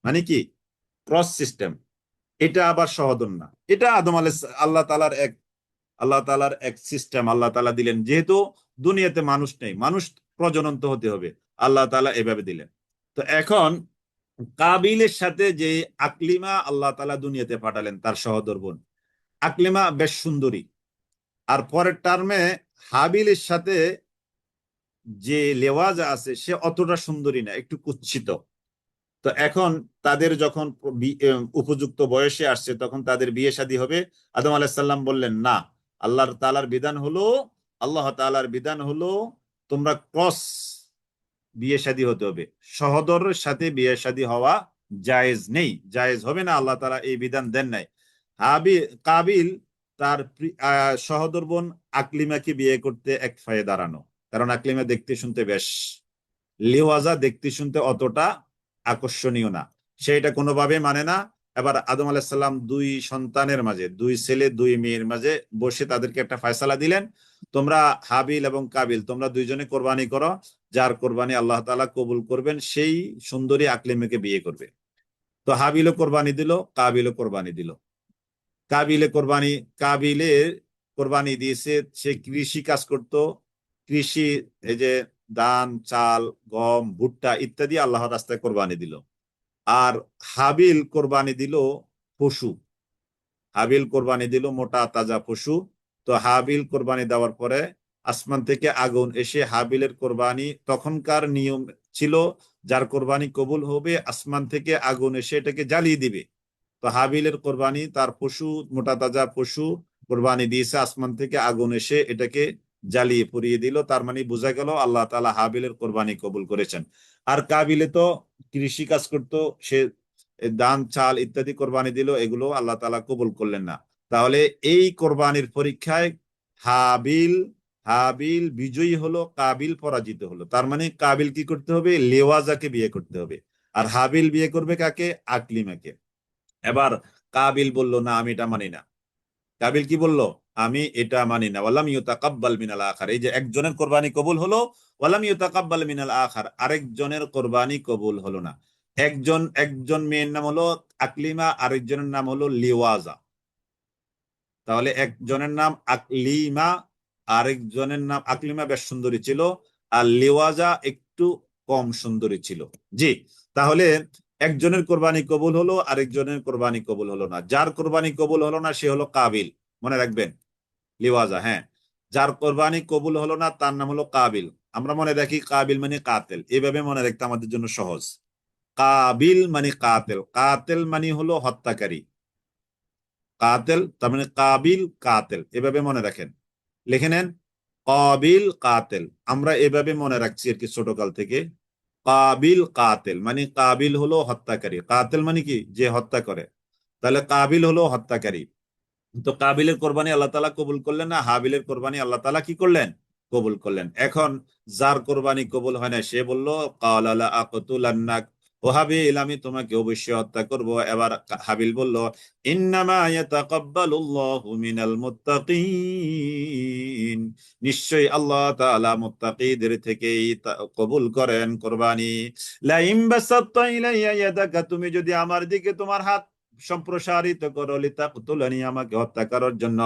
মানে কি ক্রস সিস্টেম। এটা আবার সহোদর না, এটা আল্লাহ তাআলার এক সিস্টেম আল্লাহ তাআলা দিলেন। যেহেতু দুনিয়াতে মানুষ নেই, মানুষ প্রজনন তো হতে হবে, আল্লাহ তাআলা এভাবে দিলেন। তো এখন কাবিলের সাথে যে আকলিমা আল্লাহ তাআলা দুনিয়াতে পাঠালেন, তার সহোদর বোন আকলিমা বেশ সুন্দরী। আর পরের টার্মে হাবিলের সাথে যে লেওয়াজা আছে, সে অতটা সুন্দরী না, একটু কুৎসিত। তো এখন তাদের যখন উপযুক্ত বয়সে আসছে, তখন তাদের বিয়ে শাদী হবে। আদম আলাইহিস সালাম বললেন, না, আল্লাহ তাআলার বিধান হলো আল্লাহ তাআলার বিধান হলো তোমরা ক্রস বিয়ে শাদী হতে হবে, সহোদরের সাথে বিয়ে শাদী হওয়া জায়েজ নেই, জায়েজ হবে না, আল্লাহ তাআলা এই বিধান দেন নাই। কাবিল তার সহোদর বোন আকলিমাকে বিয়ে করতে এক পায়ে দাঁড়ানো, কারণ আকলিমা দেখতে শুনতে বেশ লিওয়াজা দেখতে শুনতে অতটা আকর্ষণীয় না, সেটা কোনোভাবে মানে না। এবার আদম আলাইসাল্লাম দুই সন্তানের মাঝে, দুই ছেলে দুই মেয়ের মাঝে বসে তাদেরকে একটা ফয়সালা দিলেন, তোমরা হাবিল এবং কাবিল তোমরা দুইজনে কোরবানি করো, যার কোরবানি আল্লাহ তাআলা কবুল করবেন সেই সুন্দরী আকলিমাকে বিয়ে করবে। তো হাবিলও কোরবানি দিল, কাবিলও কোরবানি দিল। কাবিলে কোরবানি কাবিলে কোরবানি দিয়েছে, সে কৃষি কাজ করত, কৃষি, এই যে ধান চাল গম ভুট্টা ইত্যাদি আল্লাহর রাস্তায় কোরবানি দিল। আর হাবিল কোরবানি দিল পশু, হাবিল কোরবানি দিল মোটা তাজা পশু। তো হাবিল কোরবানি দেওয়ার পরে আসমান থেকে আগুন এসে হাবিলের কোরবানি, তখনকার নিয়ম ছিল যার কোরবানি কবুল হবে আসমান থেকে আগুন এসে এটাকে জ্বালিয়ে দিবে। তো হাবিলের কোরবানি, তার পশু মোটা তাজা পশু কোরবানি দিয়েছে, আসমান থেকে আগুন এসে এটাকে জ্বালিয়ে পুড়িয়ে দিল। তার মানে বোঝা গেল আল্লাহ তাআলা হাবিলের কোরবানি কবুল করেছেন। আর কাবিলে তো কৃষি কাজ করতো, সে ধান চাল ইত্যাদি কোরবানি দিল, এগুলো আল্লাহ তাআলা কবুল করলেন না। তাহলে এই কোরবানির পরীক্ষায় হাবিল হাবিল বিজয়ী হলো, কাবিল পরাজিত হলো। তার মানে কাবিল কি করতে হবে? লেওয়াজাকে বিয়ে করতে হবে। আর হাবিল বিয়ে করবে কাকে? আকলিমাকে। এবার কাবিল বলল, না আমি এটা মানি না। কাবিল কি বলল? আমি এটা মানি না। ওয়ালাম ইউতাকাব্বাল মিনাল আখার, এই যে একজনের কোরবানি কবুল হলো, ওয়ালাম ইউতাকাব্বাল মিনাল আখার, আরেকজনের কোরবানি কবুল হলো না। একজন মেয়ের নাম হলো আকলিমা, আরেকজনের নাম হলো লিওয়াজা। তাহলে একজনের নাম আকলিমা, আরেকজনের নাম, আকলিমা বেশ সুন্দরী ছিল, আর লিওয়াজা একটু কম সুন্দরী ছিল। জি, তাহলে একজনের কোরবানি কবুল হলো, আরেকজনের কোরবানি কবুল হলো না। যার কোরবানি কবুল হলো না সে হলো কাবিল, মনে রাখবেন। লিওয়াজা, হ্যাঁ। যার কোরবানি কবুল হলো না তার নাম হলো কাবিল। আমরা মনে রাখি কাবিল মানে কাতেল, এভাবে মনে রাখতে আমাদের জন্য সহজ। কাবিল মানে কাতেল, কাতেল মানে হলো হত্যাকারী। কাতেল তার মানে কাবিল কাতেল, এভাবে মনে রাখেন, লিখে নেন। কাবিল কাতেল, আমরা এভাবে মনে রাখছি আর কি ছোটকাল থেকে। কাবিল কাতেল মানে কাবিল হলো হত্যাকারী, কাতেল মানে কি? যে হত্যা করে। তাহলে কাবিল হলো হত্যাকারী। তো কাবিলের কোরবানি আল্লাহ তাআলা কবুল করলেন না, হাবিলের কোরবানি আল্লাহ তাআলা কি করলেন? কবুল করলেন। এখন যার কোরবানি কবুল হয় না সে বলল, ক্বালা লা আকতুলান্নাক, ও হাবিল আমি তোমাকে অবশ্যই হত্যা করব। এবার হাবিল বলল, ইন্নামা ইয়াতাকাব্বালুল্লাহু মিনাল মুত্তাকিন, নিশ্চয়ই আল্লাহ তাআলা মুত্তাকিদের থেকেই কবুল করেন কোরবানি। লা ইন বাসাত্তা ইলাইয়া ইয়াদাকা, তুমি যদি আমার দিকে তোমার হাত সম্প্রসারিত করো, লিতাকতুলানি আমাকে হত্যা করার জন্য,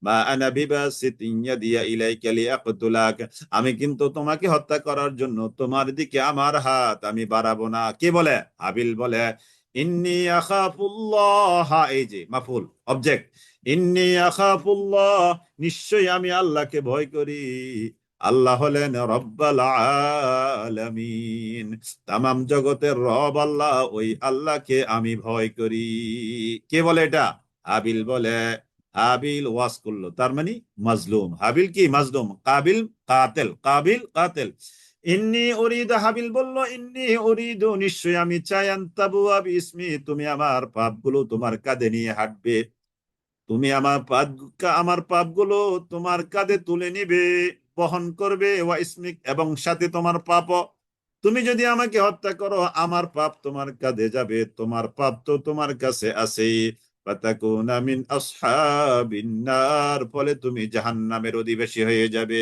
মা আনা বিবাসিতিন ইয়াদিয়া ইলাইকা লিআকতুলাক, আমি কিন্তু তোমাকে হত্যা করার জন্য তোমার দিকে আমার হাত আমি বাড়াবো না। কে বলে? হাবিল বলে, ইন্নী আখাফুল্লাহ, এই যে মাফুল অবজেক্ট, ইন্নী আখাফুল্লাহ, নিশ্চয়ই আমি আল্লাহকে ভয় করি। আল্লাহ হলেন রব্বাল আলামিন, তামাম জগতের রব আল্লাহ, ওই আল্লাহকে আমি ভয় করি। কে বলে এটা? হাবিল বলে। হাবিল ওয়াজ করলো, তার মানে মাজলুম। হাবিল কি? মাজলুম। কাবিল কাতেল, কাবিল কাতেল। ইন্নি উরিদ, হাবিল বলল, ইন্নি উরিদু, নিশ্চয় আমি চাই, আনতাবু আবি ইসমি, তুমি আমার পাপগুলো তোমার কাঁধে নিয়ে হাঁটবে। তুমি আমার পাপগুলো তোমার কাঁধে তুলে নিবে, বহন করবে, ওয়া ইসমিক, এবং সাথে তোমার পাপ। তুমি যদি আমাকে হত্যা করো আমার পাপ তোমার কাঁধে যাবে, তোমার পাপ তো তোমার কাছে আছেই। ফাতাকুনা মিন আসহাবিন নার, ফলে তুমি জাহান্নামের অধিবাসী হয়ে যাবে।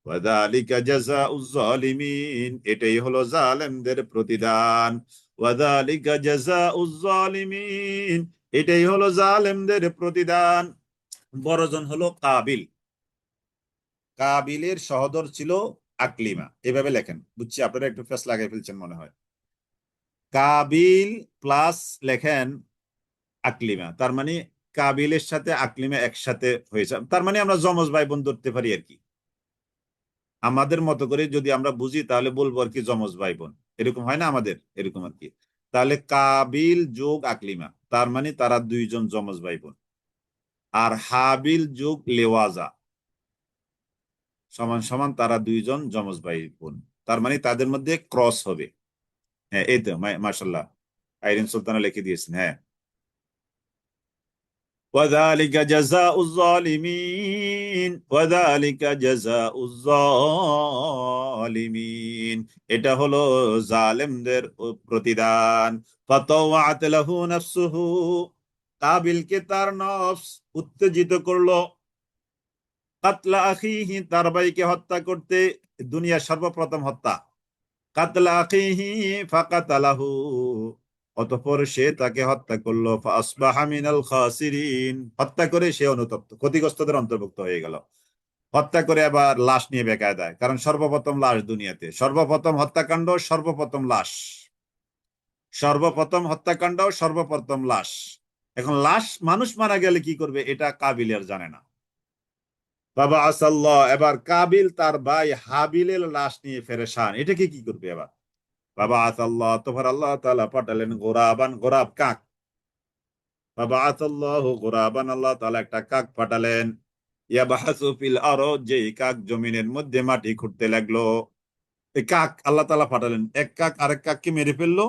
ওয়াযালিকা জাযাউজ জালিমিন, এটাই হলো জালেমদের প্রতিদান। ওয়াযালিকা জাযাউজ জালিমিন, এটাই হলো জালেমদের প্রতিদান। বড়জন হলো কাবিল, কাবিলের সহোদর ছিল আকলিমা। এভাবে লেখেন, বুঝছি আপনারা একটু ফেস লাগাই ফেলছেন মনে হয়। কাবিল প্লাস লেখেন আকলিমা, তার মানে কাবিলের সাথে আকলিমা একসাথে হয়েছে, তার মানে আমরা যমজ ভাই বোন ধরতে পারি আর কি। আমাদের মতো করে যদি আমরা বুঝি তাহলে বলবো আর কি যমজ ভাই বোন, এরকম হয় না আমাদের, এরকম আর কি। তাহলে কাবিল যোগ আকলিমা, তার মানে তারা দুইজন যমজ ভাই বোন। আর হাবিল যোগ লেওয়াজা, সমান সমান তারা দুইজন যমজ ভাই বোন। তার মানে তাদের মধ্যে ক্রস হবে। হ্যাঁ, এই তো মাশাল্লাহ, আইরিন সুলতানা লিখে দিয়েছেন। হ্যাঁ, وذلك جزاء الظالمين وذلك جزاء الظالمين এটা হলো জালেমদের প্রতিদান। ফাতাওয়াত লাহু নাফসুহু, কাবিলকে তার নফস উত্তেজিত করলো, কাতলা আখিহি, তার ভাইকে হত্যা করতে, দুনিয়ার সর্বপ্রথম হত্যা। কাতলা আখিহি ফাকাতালাহু, অতঃপর সে তাকে হত্যা করলো। ফাসবাহা মিনাল খাসিরিন, হত্যা করে সে অনুতপ্ত, ক্ষতিগ্রস্তদের অন্তর্ভুক্ত হয়ে গেল। হত্যা করে আবার লাশ নিয়ে বেকায়দায়, কারণ সর্বপ্রথম লাশ দুনিয়াতে, সর্বপ্রথম হত্যাকাণ্ড, সর্বপ্রথম লাশ, সর্বপ্রথম হত্যাকাণ্ড, সর্বপ্রথম লাশ। এখন লাশ, মানুষ মারা গেলে কি করবে এটা কাবিল আর জানে না। বাবা আসাল্লাহ, এবার কাবিল তার ভাই হাবিলের লাশ নিয়ে ফেরেশান, এটাকে কি করবে এবার? বাবা আসাল্লাহ, তোফার আল্লাহ তাআলা পাঠালেন গোরাবান, গোরাব কাক। বাবা আসাল্লাহ গোরাবান, আল্লাহ তাআলা একটা কাক পাঠালেন। ইয়াবাহাসু ফিল আরদ, যে কাক জমিনের মধ্যে মাটি খুঁড়তে লাগলো। এই কাক আল্লাহ তাআলা পাঠালেন, এক কাক আরেক কাককে মেরে ফেললো।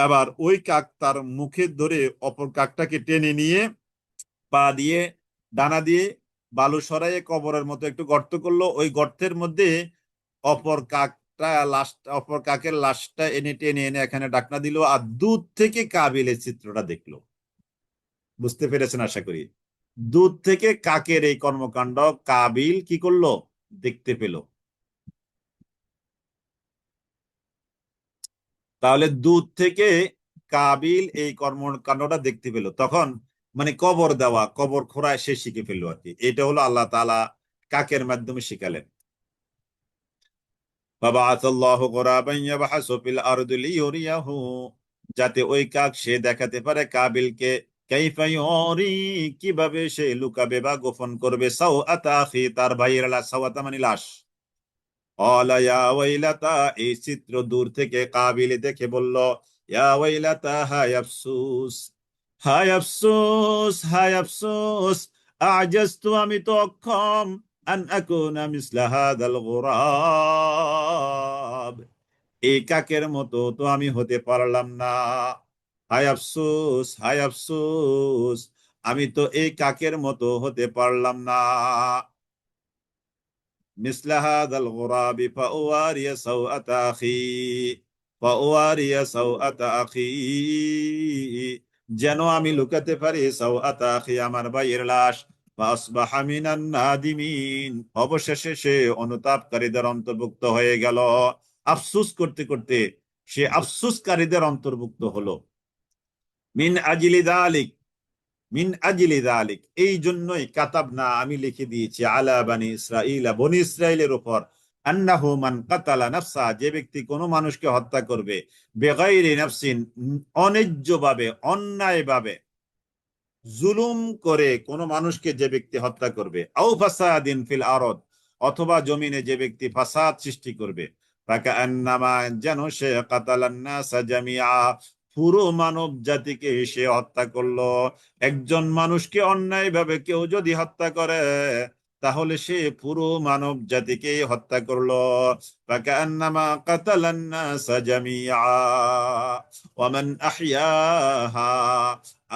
আবার ওই কাক তার মুখে ধরে অপর কাকটাকে টেনে নিয়ে পা দিয়ে, ডানা দিয়ে বালু সরাইয়ে কবরের মতো একটু গর্ত করলো। ওই গর্তের মধ্যে অপর কাকের লাশটা এনে টেনে এনে এখানে ডাকনা দিল, আর দূর থেকে কাবিলের চিত্রটা দেখলো। বুঝতে পেরেছেন আশা করি। দূর থেকে কাকের এই কর্মকাণ্ড কাবিল কি করলো, দেখতে পেল। তাহলে দূর থেকে কাবিল এই কর্মকাণ্ডটা দেখতে পেল, তখন মানে কবর দেওয়া, কবর খোঁড়ায় সে শিখে ফেললো আর কি। এটা হলো আল্লাহ তাআলা কাকের মাধ্যমে শিখালেন। ফাবাআসাল্লাহু গুরাবান ইয়াবহাসু ফিল আরদি লিইউরিয়াহু, যাতে ওই কাক সে দেখাতে পারে কাবিলকে, কাইফা ইউরি, কিভাবে সে লুকাবে বা গোপন করবে, সাওআতা আখি, তার ভাইয়ের লাশ, সাওআতা মানে লাশ। ক্বালা ইয়া ওয়াইলাতা, এই চিত্র দূর থেকে কাবিল দেখে বলল, ইয়া ওয়াইলাতা, হায় আফসোস, হায় আফসোস, হায় আফসোস, আজাজতু, আমি তো অক্ষম, আন আকুনা মিসলা হাদাল গুরাব, এই কাকের মতো তো আমি হতে পারলাম না। হায় আফসোস, হায় আফসোস, আমি তো এই কাকের মতো হতে পারলাম না। مثل هذا الغراب فأواري سوءة أخي فأواري سوءة أخي, যেন আমি লুকাতে পারি সাওআত আখি, আমার ভাইয়ের লাশ। ফাসবাহা মিনান নাদিমিন, অবশেষে সে অনুতাপকারীদের অন্তর্ভুক্ত হয়ে গেল। আফসোস করতে করতে সে আফসোসকারীদের অন্তর্ভুক্ত হলো। মিন আজলি যালিক, মিন আজলি যালিক, এই জন্যই কাতাবনা, আমি লিখে দিয়েছি, আলা বানি ইসরাইল, বনি ইসরাইলের উপর, আন্নাহু মান কাতালা নাফসা, যে ব্যক্তি কোনো মানুষকে হত্যা করবে, বেগাইরি নাফসিন, অন্যায্যভাবে, অন্যায়ভাবে, জুলুম করে কোনো মানুষকে যে ব্যক্তি হত্যা করবে, আও ফাসাদিন ফিল আরদ, অথবা জমিনে যে ব্যক্তি ফাসাদ সৃষ্টি করবে, ফাকান্নামা, যেন সে কাতালান নাসা জামিআ, পুরো মানব জাতিকে সে হত্যা করলো। একজন মানুষকে অন্যায়ভাবে কেউ যদি হত্যা করে, তাহলে সে পুরো মানব জাতিকে হত্যা করলো। ফাকান্নামা কাতালান নাসা জামিআ ওয়া মান আহইয়াহা,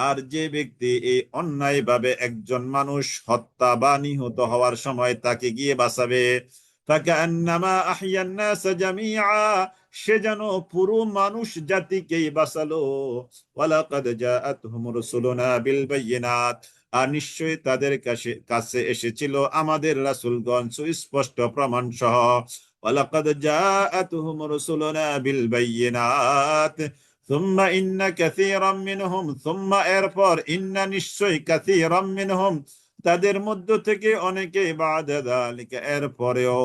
আর যে ব্যক্তি এই অন্যায় ভাবে একজন মানুষ হত্যা বা নিহত হওয়ার সময় তাকে গিয়ে বাঁচাবে, ফাকান্নামা আহইয়ান নাস জামিআ, সে যেন পুরো মানুষ জাতিকেই বাঁচালো। ওয়ালাকাদ জাআতহুম রাসূলুনা বিল বায়িনাত, আর নিশ্চয়ই তাদের কাছে কাছে এসেছিল আমাদের রাসূলগণ সুস্পষ্ট প্রমাণ সহ। ওয়ালাকাদ জাআতহুম রাসূলুনা বিল বায়িনাত সুম্মা ইন্না কাসীরাম মিনহুম, সুম্মা, এরপর, ইন্না, নিশ্চয়, কাসীরাম মিনহুম, তাদের মধ্য থেকে অনেকে, বাদা যালিকা, এরপরেও,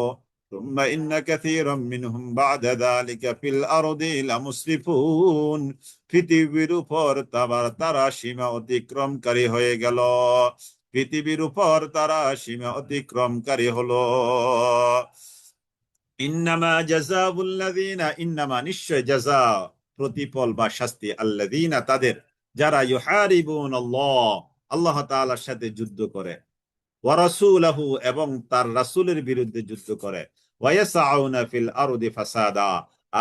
সুম্মা ইন্না কাসীরাম মিনহুম বাদা যালিকা ফিল আরদি লামুসরিফুন, পৃথিবীর উপর তারা সীমা অতিক্রমকারী হয়ে গেল, পৃথিবীর উপর তারা সীমা অতিক্রমকারী হলো। ইন্নামা জাযাউল্লাযীনা, ইন্নামা, নিশ্চয়, জাযা, প্রতিফল বা শাস্তি, আল্লাযীনা, তাদের, যারা ইউহারিবুনাল্লাহ, আল্লাহ তাআলার সাথে যুদ্ধ করে, ওয়া রাসূলাহু, এবং তার রাসূলের বিরুদ্ধে যুদ্ধ করে, ওয়া ইয়াসআউনা ফিল আরদি ফাসাদা,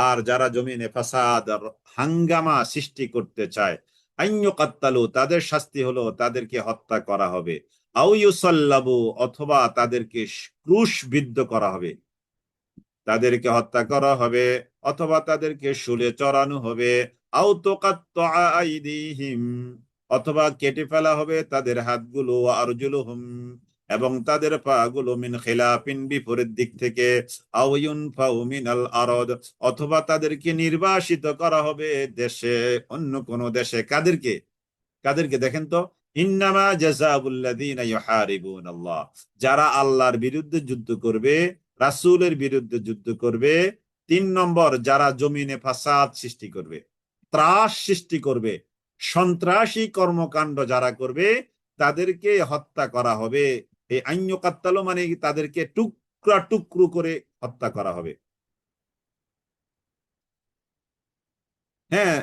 আর যারা জমিনে ফাসাদ আর হাঙ্গামা সৃষ্টি করতে চায়, আইয়ুকাত্তালু, তাদের শাস্তি হলো তাদেরকে হত্যা করা হবে, আও ইউসাল্লাবু, অথবা তাদেরকে ক্রুশবিদ্ধ করা হবে, তাদেরকে হত্যা করা হবে, অথবা তাদেরকে শুলে চড়ানো হবে, আও তুকাত্তা আইদিহিম, অথবা কেটে ফেলা হবে তাদের হাতগুলো, আরজুলুহুম, এবং তাদের পাগুলো, মিন খিলাফিন, বিপরীত দিক থেকে, আও ইউনফাউ মিনাল আরদ, অথবা তাদেরকে নির্বাসিত করা হবে দেশে, অন্য কোন দেশে। কাদেরকে? কাদেরকে দেখেন তো, ইন্নামা জাযাউল্লাযীনা ইউহারিবুনাল্লাহ, যারা আল্লাহর বিরুদ্ধে যুদ্ধ করবে, রাসূলের বিরুদ্ধে যুদ্ধ করবে। 3 নম্বর, যারা জমিনে ফাসাদ সৃষ্টি করবে, ত্রাস সৃষ্টি করবে, সন্ত্রাসী কর্মকাণ্ড যারা করবে, তাদেরকে হত্যা করা হবে। এই আইয়ুকাত্তালু মানে তাদেরকে টুকরা টুকরো করে হত্যা করা হবে। হ্যাঁ,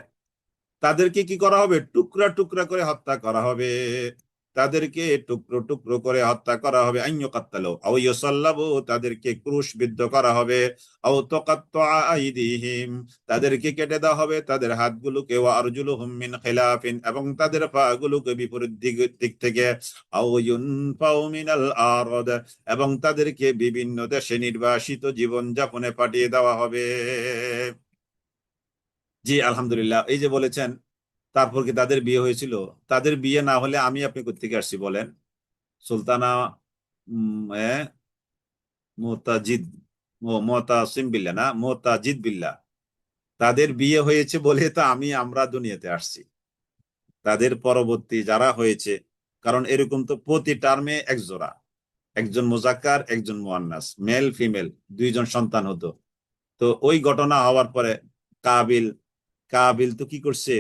তাদেরকে কি করা হবে? টুকরা টুকরা করে হত্যা করা হবে, তাদেরকে টুকরো টুকরো করে হত্যা করা হবে। আইয়ুকাত্তালু আও ইউসাল্লাবু, তাদেরকে ক্রুশবিদ্ধ করা হবে, আও তুকাত্তা আইদিহিম, তাদেরকে কেটে দেওয়া হবে তাদের হাতগুলোকে, ওয়া আরজুলুহুম মিন খিলাফিন, এবং তাদের পাগুলোকে বিপরীত দিক থেকে, আও ইউনফাউ মিনাল আরদ, এবং তাদেরকে বিভিন্ন দেশে নির্বাসিত জীবন যাপনে পাঠিয়ে দেওয়া হবে। জি আলহামদুলিল্লাহ। এই যে বলেছেন, তারপর কি তাদের বিয়ে হয়েছিল? তাদের বিয়ে না হলে আমি আপনি কোত্থেকে আসছি বলেন? সুলতানা মোতাজিদ, মোতাসিম বিল্লাহ, না মোতাজিদ বিল্লাহ, তাদের বিয়ে হয়েছে বলে তো আমরা দুনিয়াতে আসছি। তাদের পরবর্তী যারা হয়েছে, কারণ এরকম তো প্রতি টার্মে এক জোড়া, একজন মুজাক্কার একজন মুয়ান্নাস, মেল ফিমেল, 2 জন সন্তান হতো। তো ওই ঘটনা হওয়ার পরে কাবিল, কাবিল তো কি করছে,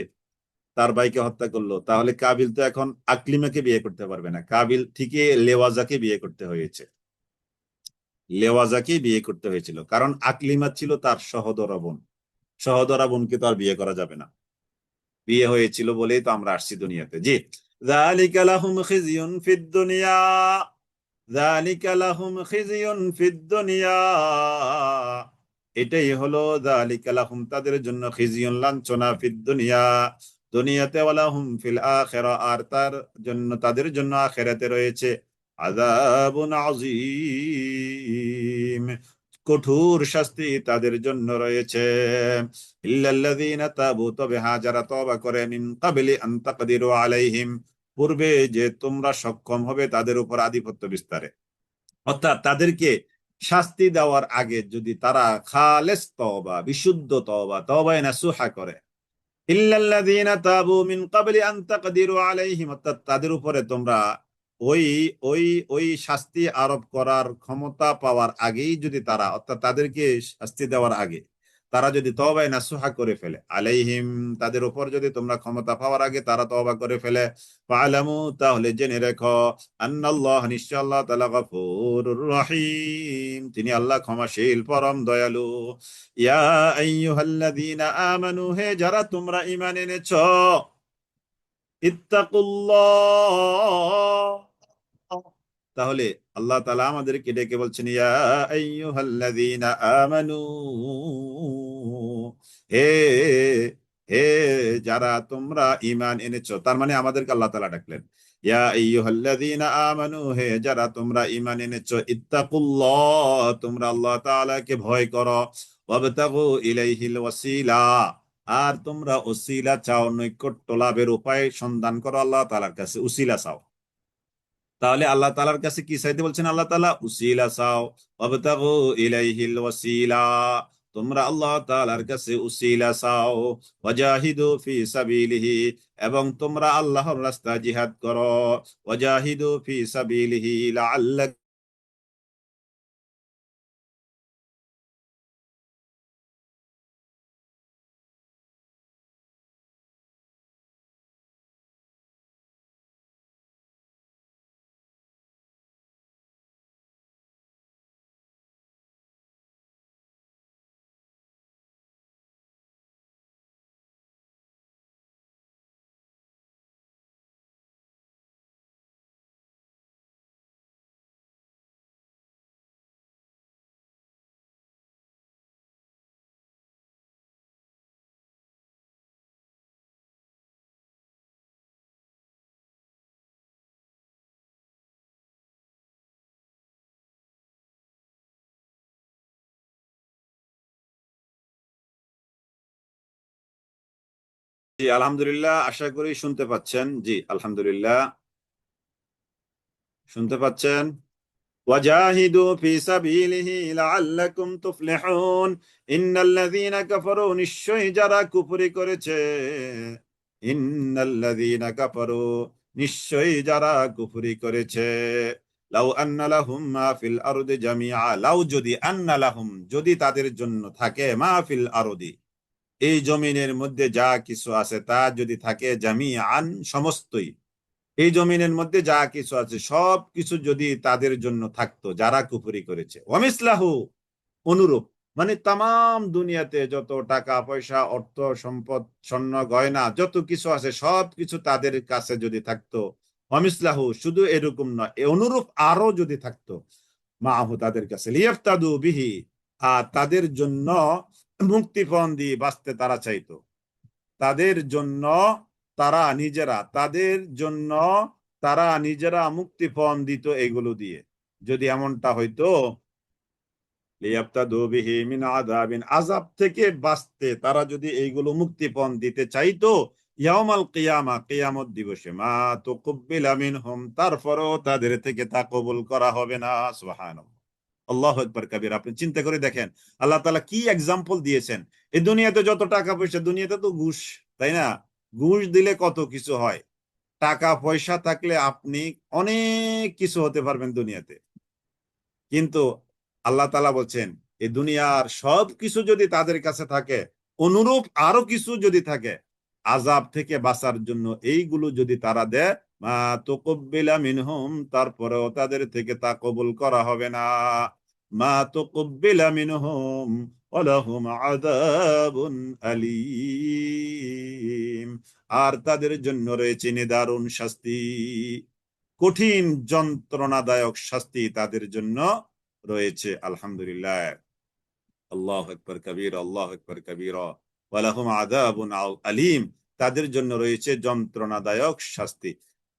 তার ভাইকে হত্যা করলো। তাহলে কাবিল তো এখন আকলিমাকে বিয়ে করতে পারবে না, কাবিল ঠিকই লেওয়াজাকে বিয়ে করতে হয়েছে, লেওয়াজাকে বিয়ে করতে হয়েছিল, কারণ আকলিমা ছিল তার সহোদরা বোন, সহোদরা বোনকে তো আর বিয়ে করা যাবে না। বিয়ে হয়েছিল বলেই তো আমরা আসছি দুনিয়াতে। জি, যালিকা লাহুম খিজিয়ুন ফিদ দুনিয়া, যালিকা লাহুম খিজিয়ুন ফিদ দুনিয়া, এটাই হলো যালিকা লাহুম, তাদের জন্য, খিজিয়ুন, লাঞ্ছনা, ফিদ দুনিয়া, দুনিয়াতে, ওয়ালাহুম ফিল আখিরা, আর তার জন্য, তাদের জন্য আখিরাতে রয়েছে আযাবুন আযীম, কঠোর শাস্তি তাদের জন্য রয়েছে। ইল্লাল্লাযীনা তাবু, তবে হ্যাঁ যারা তওবা করে, মিন ক্বাবলি আন তাকদিরু আলাইহিম, পূর্বে যে তোমরা সক্ষম হবে তাদের উপর আধিপত্য বিস্তারে, অর্থাৎ তাদেরকে শাস্তি দেওয়ার আগে যদি তারা খালেস তওবা, বিশুদ্ধ তওবা, তওবায়ে নাসুহা করে, ইল্লাল্লাযীনা তাবু মিন ক্বাবলি আন তাকদিরু আলাইহিম, অর্থাৎ তাদের উপরে তোমরা ওই ওই ওই শাস্তি আরোপ করার ক্ষমতা পাওয়ার আগেই যদি তারা, অর্থাৎ তাদেরকে শাস্তি দেওয়ার আগে তারা যদি তওবায়ে নাসুহা করে ফেলে, আলাইহিম, তাদের উপর যদি তোমরা ক্ষমতা পাওয়ার আগে তারা তওবা করে ফেলে, ফাআলামু, তাহলে জেনে রেখো, আন্নাল্লাহ, নিশ্চয় আল্লাহ তাআলা, গফুরুর রহিম, তিনি আল্লাহ ক্ষমাশীল পরম দয়ালু। ইয়া আইয়ুহাল্লাযীনা আমানু, হে যারা তোমরা ঈমান এনেছো, ইত্তাকুল্লাহ, তাহলে আল্লাহ তাআলা আমাদেরকে ডেকে বলছেন, ইয়া আইয়ুহাল্লাযীনা আমানু, হে হে যারা তোমরা ঈমান এনেছো, তার মানে আমাদেরকে আল্লাহ তাআলা ডাকলেন, ইয়া আইয়ুহাল্লাযীনা আমানু, হে যারা তোমরা ঈমান এনেছো, ইত্তাকুল্লাহ, তোমরা আল্লাহ তাআলাকে ভয় করো, ওয়াবতাগু ইলাইহিল ওয়াসিলা, আর তোমরা ওসিলা চাও, নৈকট্য লাভের উপায় সন্ধান করো আল্লাহ তাআলার কাছে, উসিলা চাও। তাহলে আল্লাহ তাআলার কাছে কি চাইতে বলছেন আল্লাহ তাআলা? উসিলা চাও, ওয়াবতাগু ইলাইহিল ওয়াসিলা, তোমরা আল্লাহ তাআলার কাছে উসিলা চাও, ওয়াজাহিদু ফি সাবিলিহি, এবং তোমরা আল্লাহর রাস্তায় জিহাদ করো, ওয়াজাহিদু ফি সাবিলিহি লাআল্লাকুম জি আলহামদুলিল্লাহ, আশা করি শুনতে পাচ্ছেন। জি আলহামদুলিল্লাহ, শুনতে পাচ্ছেন। ওয়াজাহিদু ফি সাবিলিহি লাআল্লাকুম তুফলিহুন। ইন্নাল্লাযীনা কাফারু, নিশ্চয়ই যারা কুফরি করেছে, ইন্নাল্লাযীনা কাফারু, নিশ্চয়ই যারা কুফরি করেছে, লাউ আন্না লাহুম মা ফিল আরদি জামিআ, লাউ যদি, আন্না লাহুম যদি তাদের জন্য থাকে, মা ফিল আরদি এই জমিনের মধ্যে যা কিছু আছে তা যদি থাকে, জামিআন সমস্তই, এই জমিনের মধ্যে যা কিছু আছে সব কিছু যদি তাদের জন্য থাকতো যারা কুফরি করেছে, ওয়ামিসলাহু অনুরূপ, মানে তামাম দুনিয়াতে যত টাকা পয়সা অর্থ সম্পদ স্বর্ণ গয়না যত কিছু আছে সব কিছু তাদের কাছে যদি থাকতো, ওয়ামিসলাহু শুধু এরকম নয়, এ অনুরূপ আরো যদি থাকতো, মাহু তাদের কাছে, লিয়াফতাদু বিহি, আর তাদের জন্য মুক্তিপণ দিয়ে বাঁচতে তারা চাইতো, তাদের জন্য তাদের জন্য তারা নিজেরা মুক্তিপণ দিত এগুলো দিয়ে, যদি এমনটা হইতো, লিয়াফতাদু বিহি মিন আযাবিন, আযাব থেকে বাঁচতে তারা যদি এইগুলো মুক্তিপণ দিতে চাইতো, ইয়াউমাল কিয়ামা, কিয়ামত দিবসে, মা তুকুব্বিলা মিনহুম, তারপরও তাদের থেকে তা কবুল করা হবে না। সুবহানাল্লাহ, আল্লাহু আকবার কবীর। আপনি চিন্তা করে দেখেন আল্লাহ তাআলা কি এক্সাম্পল দিয়েছেন। এই দুনিয়াতে যত টাকা পয়সা, দুনিয়াতে তো ঘুষ, তাই না? ঘুষ দিলে কত কিছু হয়। টাকা পয়সা থাকলে আপনি অনেক কিছু হতে পারবেন দুনিয়াতে, কিন্তু আল্লাহ তাআলা বলছেন এই দুনিয়ার সব কিছু যদি তাদের কাছে থাকে, অনুরূপ আরো কিছু যদি থাকে আযাব থেকে বাঁচার জন্য, এইগুলো যদি তারা দেয়, মা তুকুব্বিলা মিনহুম, তারপরেও তাদের থেকে তা কবুল করা হবে না, মা তুকুব্বিলা মিনহুম ওয়ালাহুম আযাবুন আলীম, আর তাদের জন্য রয়েছে নিদারুণ শাস্তি, কঠিন যন্ত্রণাদায়ক শাস্তি তাদের জন্য রয়েছে। আলহামদুলিল্লাহ, আল্লাহু আকবার কবীর, আল্লাহু আকবার কবীর, ওয়ালাহুম আযাবুন আলীম, তাদের জন্য রয়েছে যন্ত্রণাদায়ক শাস্তি।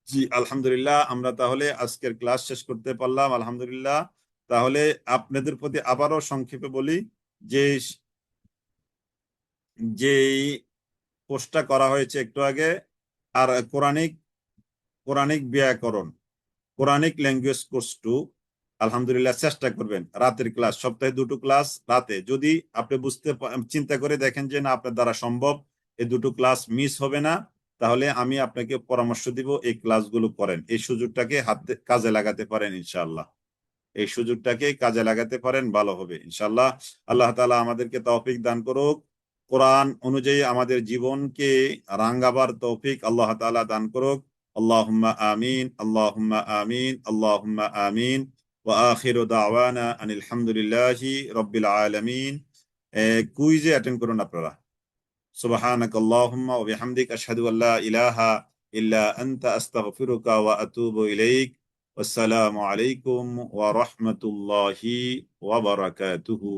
জি আলহামদুলিল্লাহ, আমরা তাহলে আজকের ক্লাস শেষ করতে পারলাম আলহামদুলিল্লাহ। তাহলে আপনাদের প্রতি আবারও সংক্ষেপে বলি যে যেই পোস্টটা করা হয়েছে একটু আগে, আর কোরআনিক কোরআনিক ব্যাকরণ, কোরআনিক ল্যাঙ্গুয়েজ কোর্স 2, আলহামদুলিল্লাহ চেষ্টা করবেন রাতের ক্লাস, সপ্তাহে 2টো ক্লাস রাতে, যদি আপনি চিন্তা করে দেখেন যে না আপনার দ্বারা সম্ভব এই 2টো ক্লাস মিস হবে না, তাহলে আমি আপনাকে পরামর্শ দিব এই ক্লাসগুলো করেন, এই সুযোগটাকে কাজে লাগাতে পারেন ইনশাআল্লাহ, এই সুযোগটাকে কাজে লাগাতে পারেন, ভালো হবে ইনশাআল্লাহ। আল্লাহ তাআলা আমাদেরকে তৌফিক দান করুক, কোরআন অনুযায়ী আমাদের জীবনকে রাঙ্গাবার তৌফিক আল্লাহ তাআলা দান করুক। আল্লাহুম্মা আমিন, আল্লাহুম্মা আমিন, আল্লাহুম্মা আমিন। ওয়া আখিরু দাওয়ানা আনিল হামদুলিল্লাহি রাব্বিল আলামিন। কুইজে অ্যাটেন্ড করুন আপনারা। সুবহানাকাল্লাহুম্মা ওয়া বিহামদিকা আশহাদু আল্লা ইলাহা ইল্লা আনতা আস্তাগফিরুকা ওয়া আতুবু ইলাইক। আসসালামু আলাইকুম ওয়া রাহমাতুল্লাহি ওয়া বারাকাতুহু।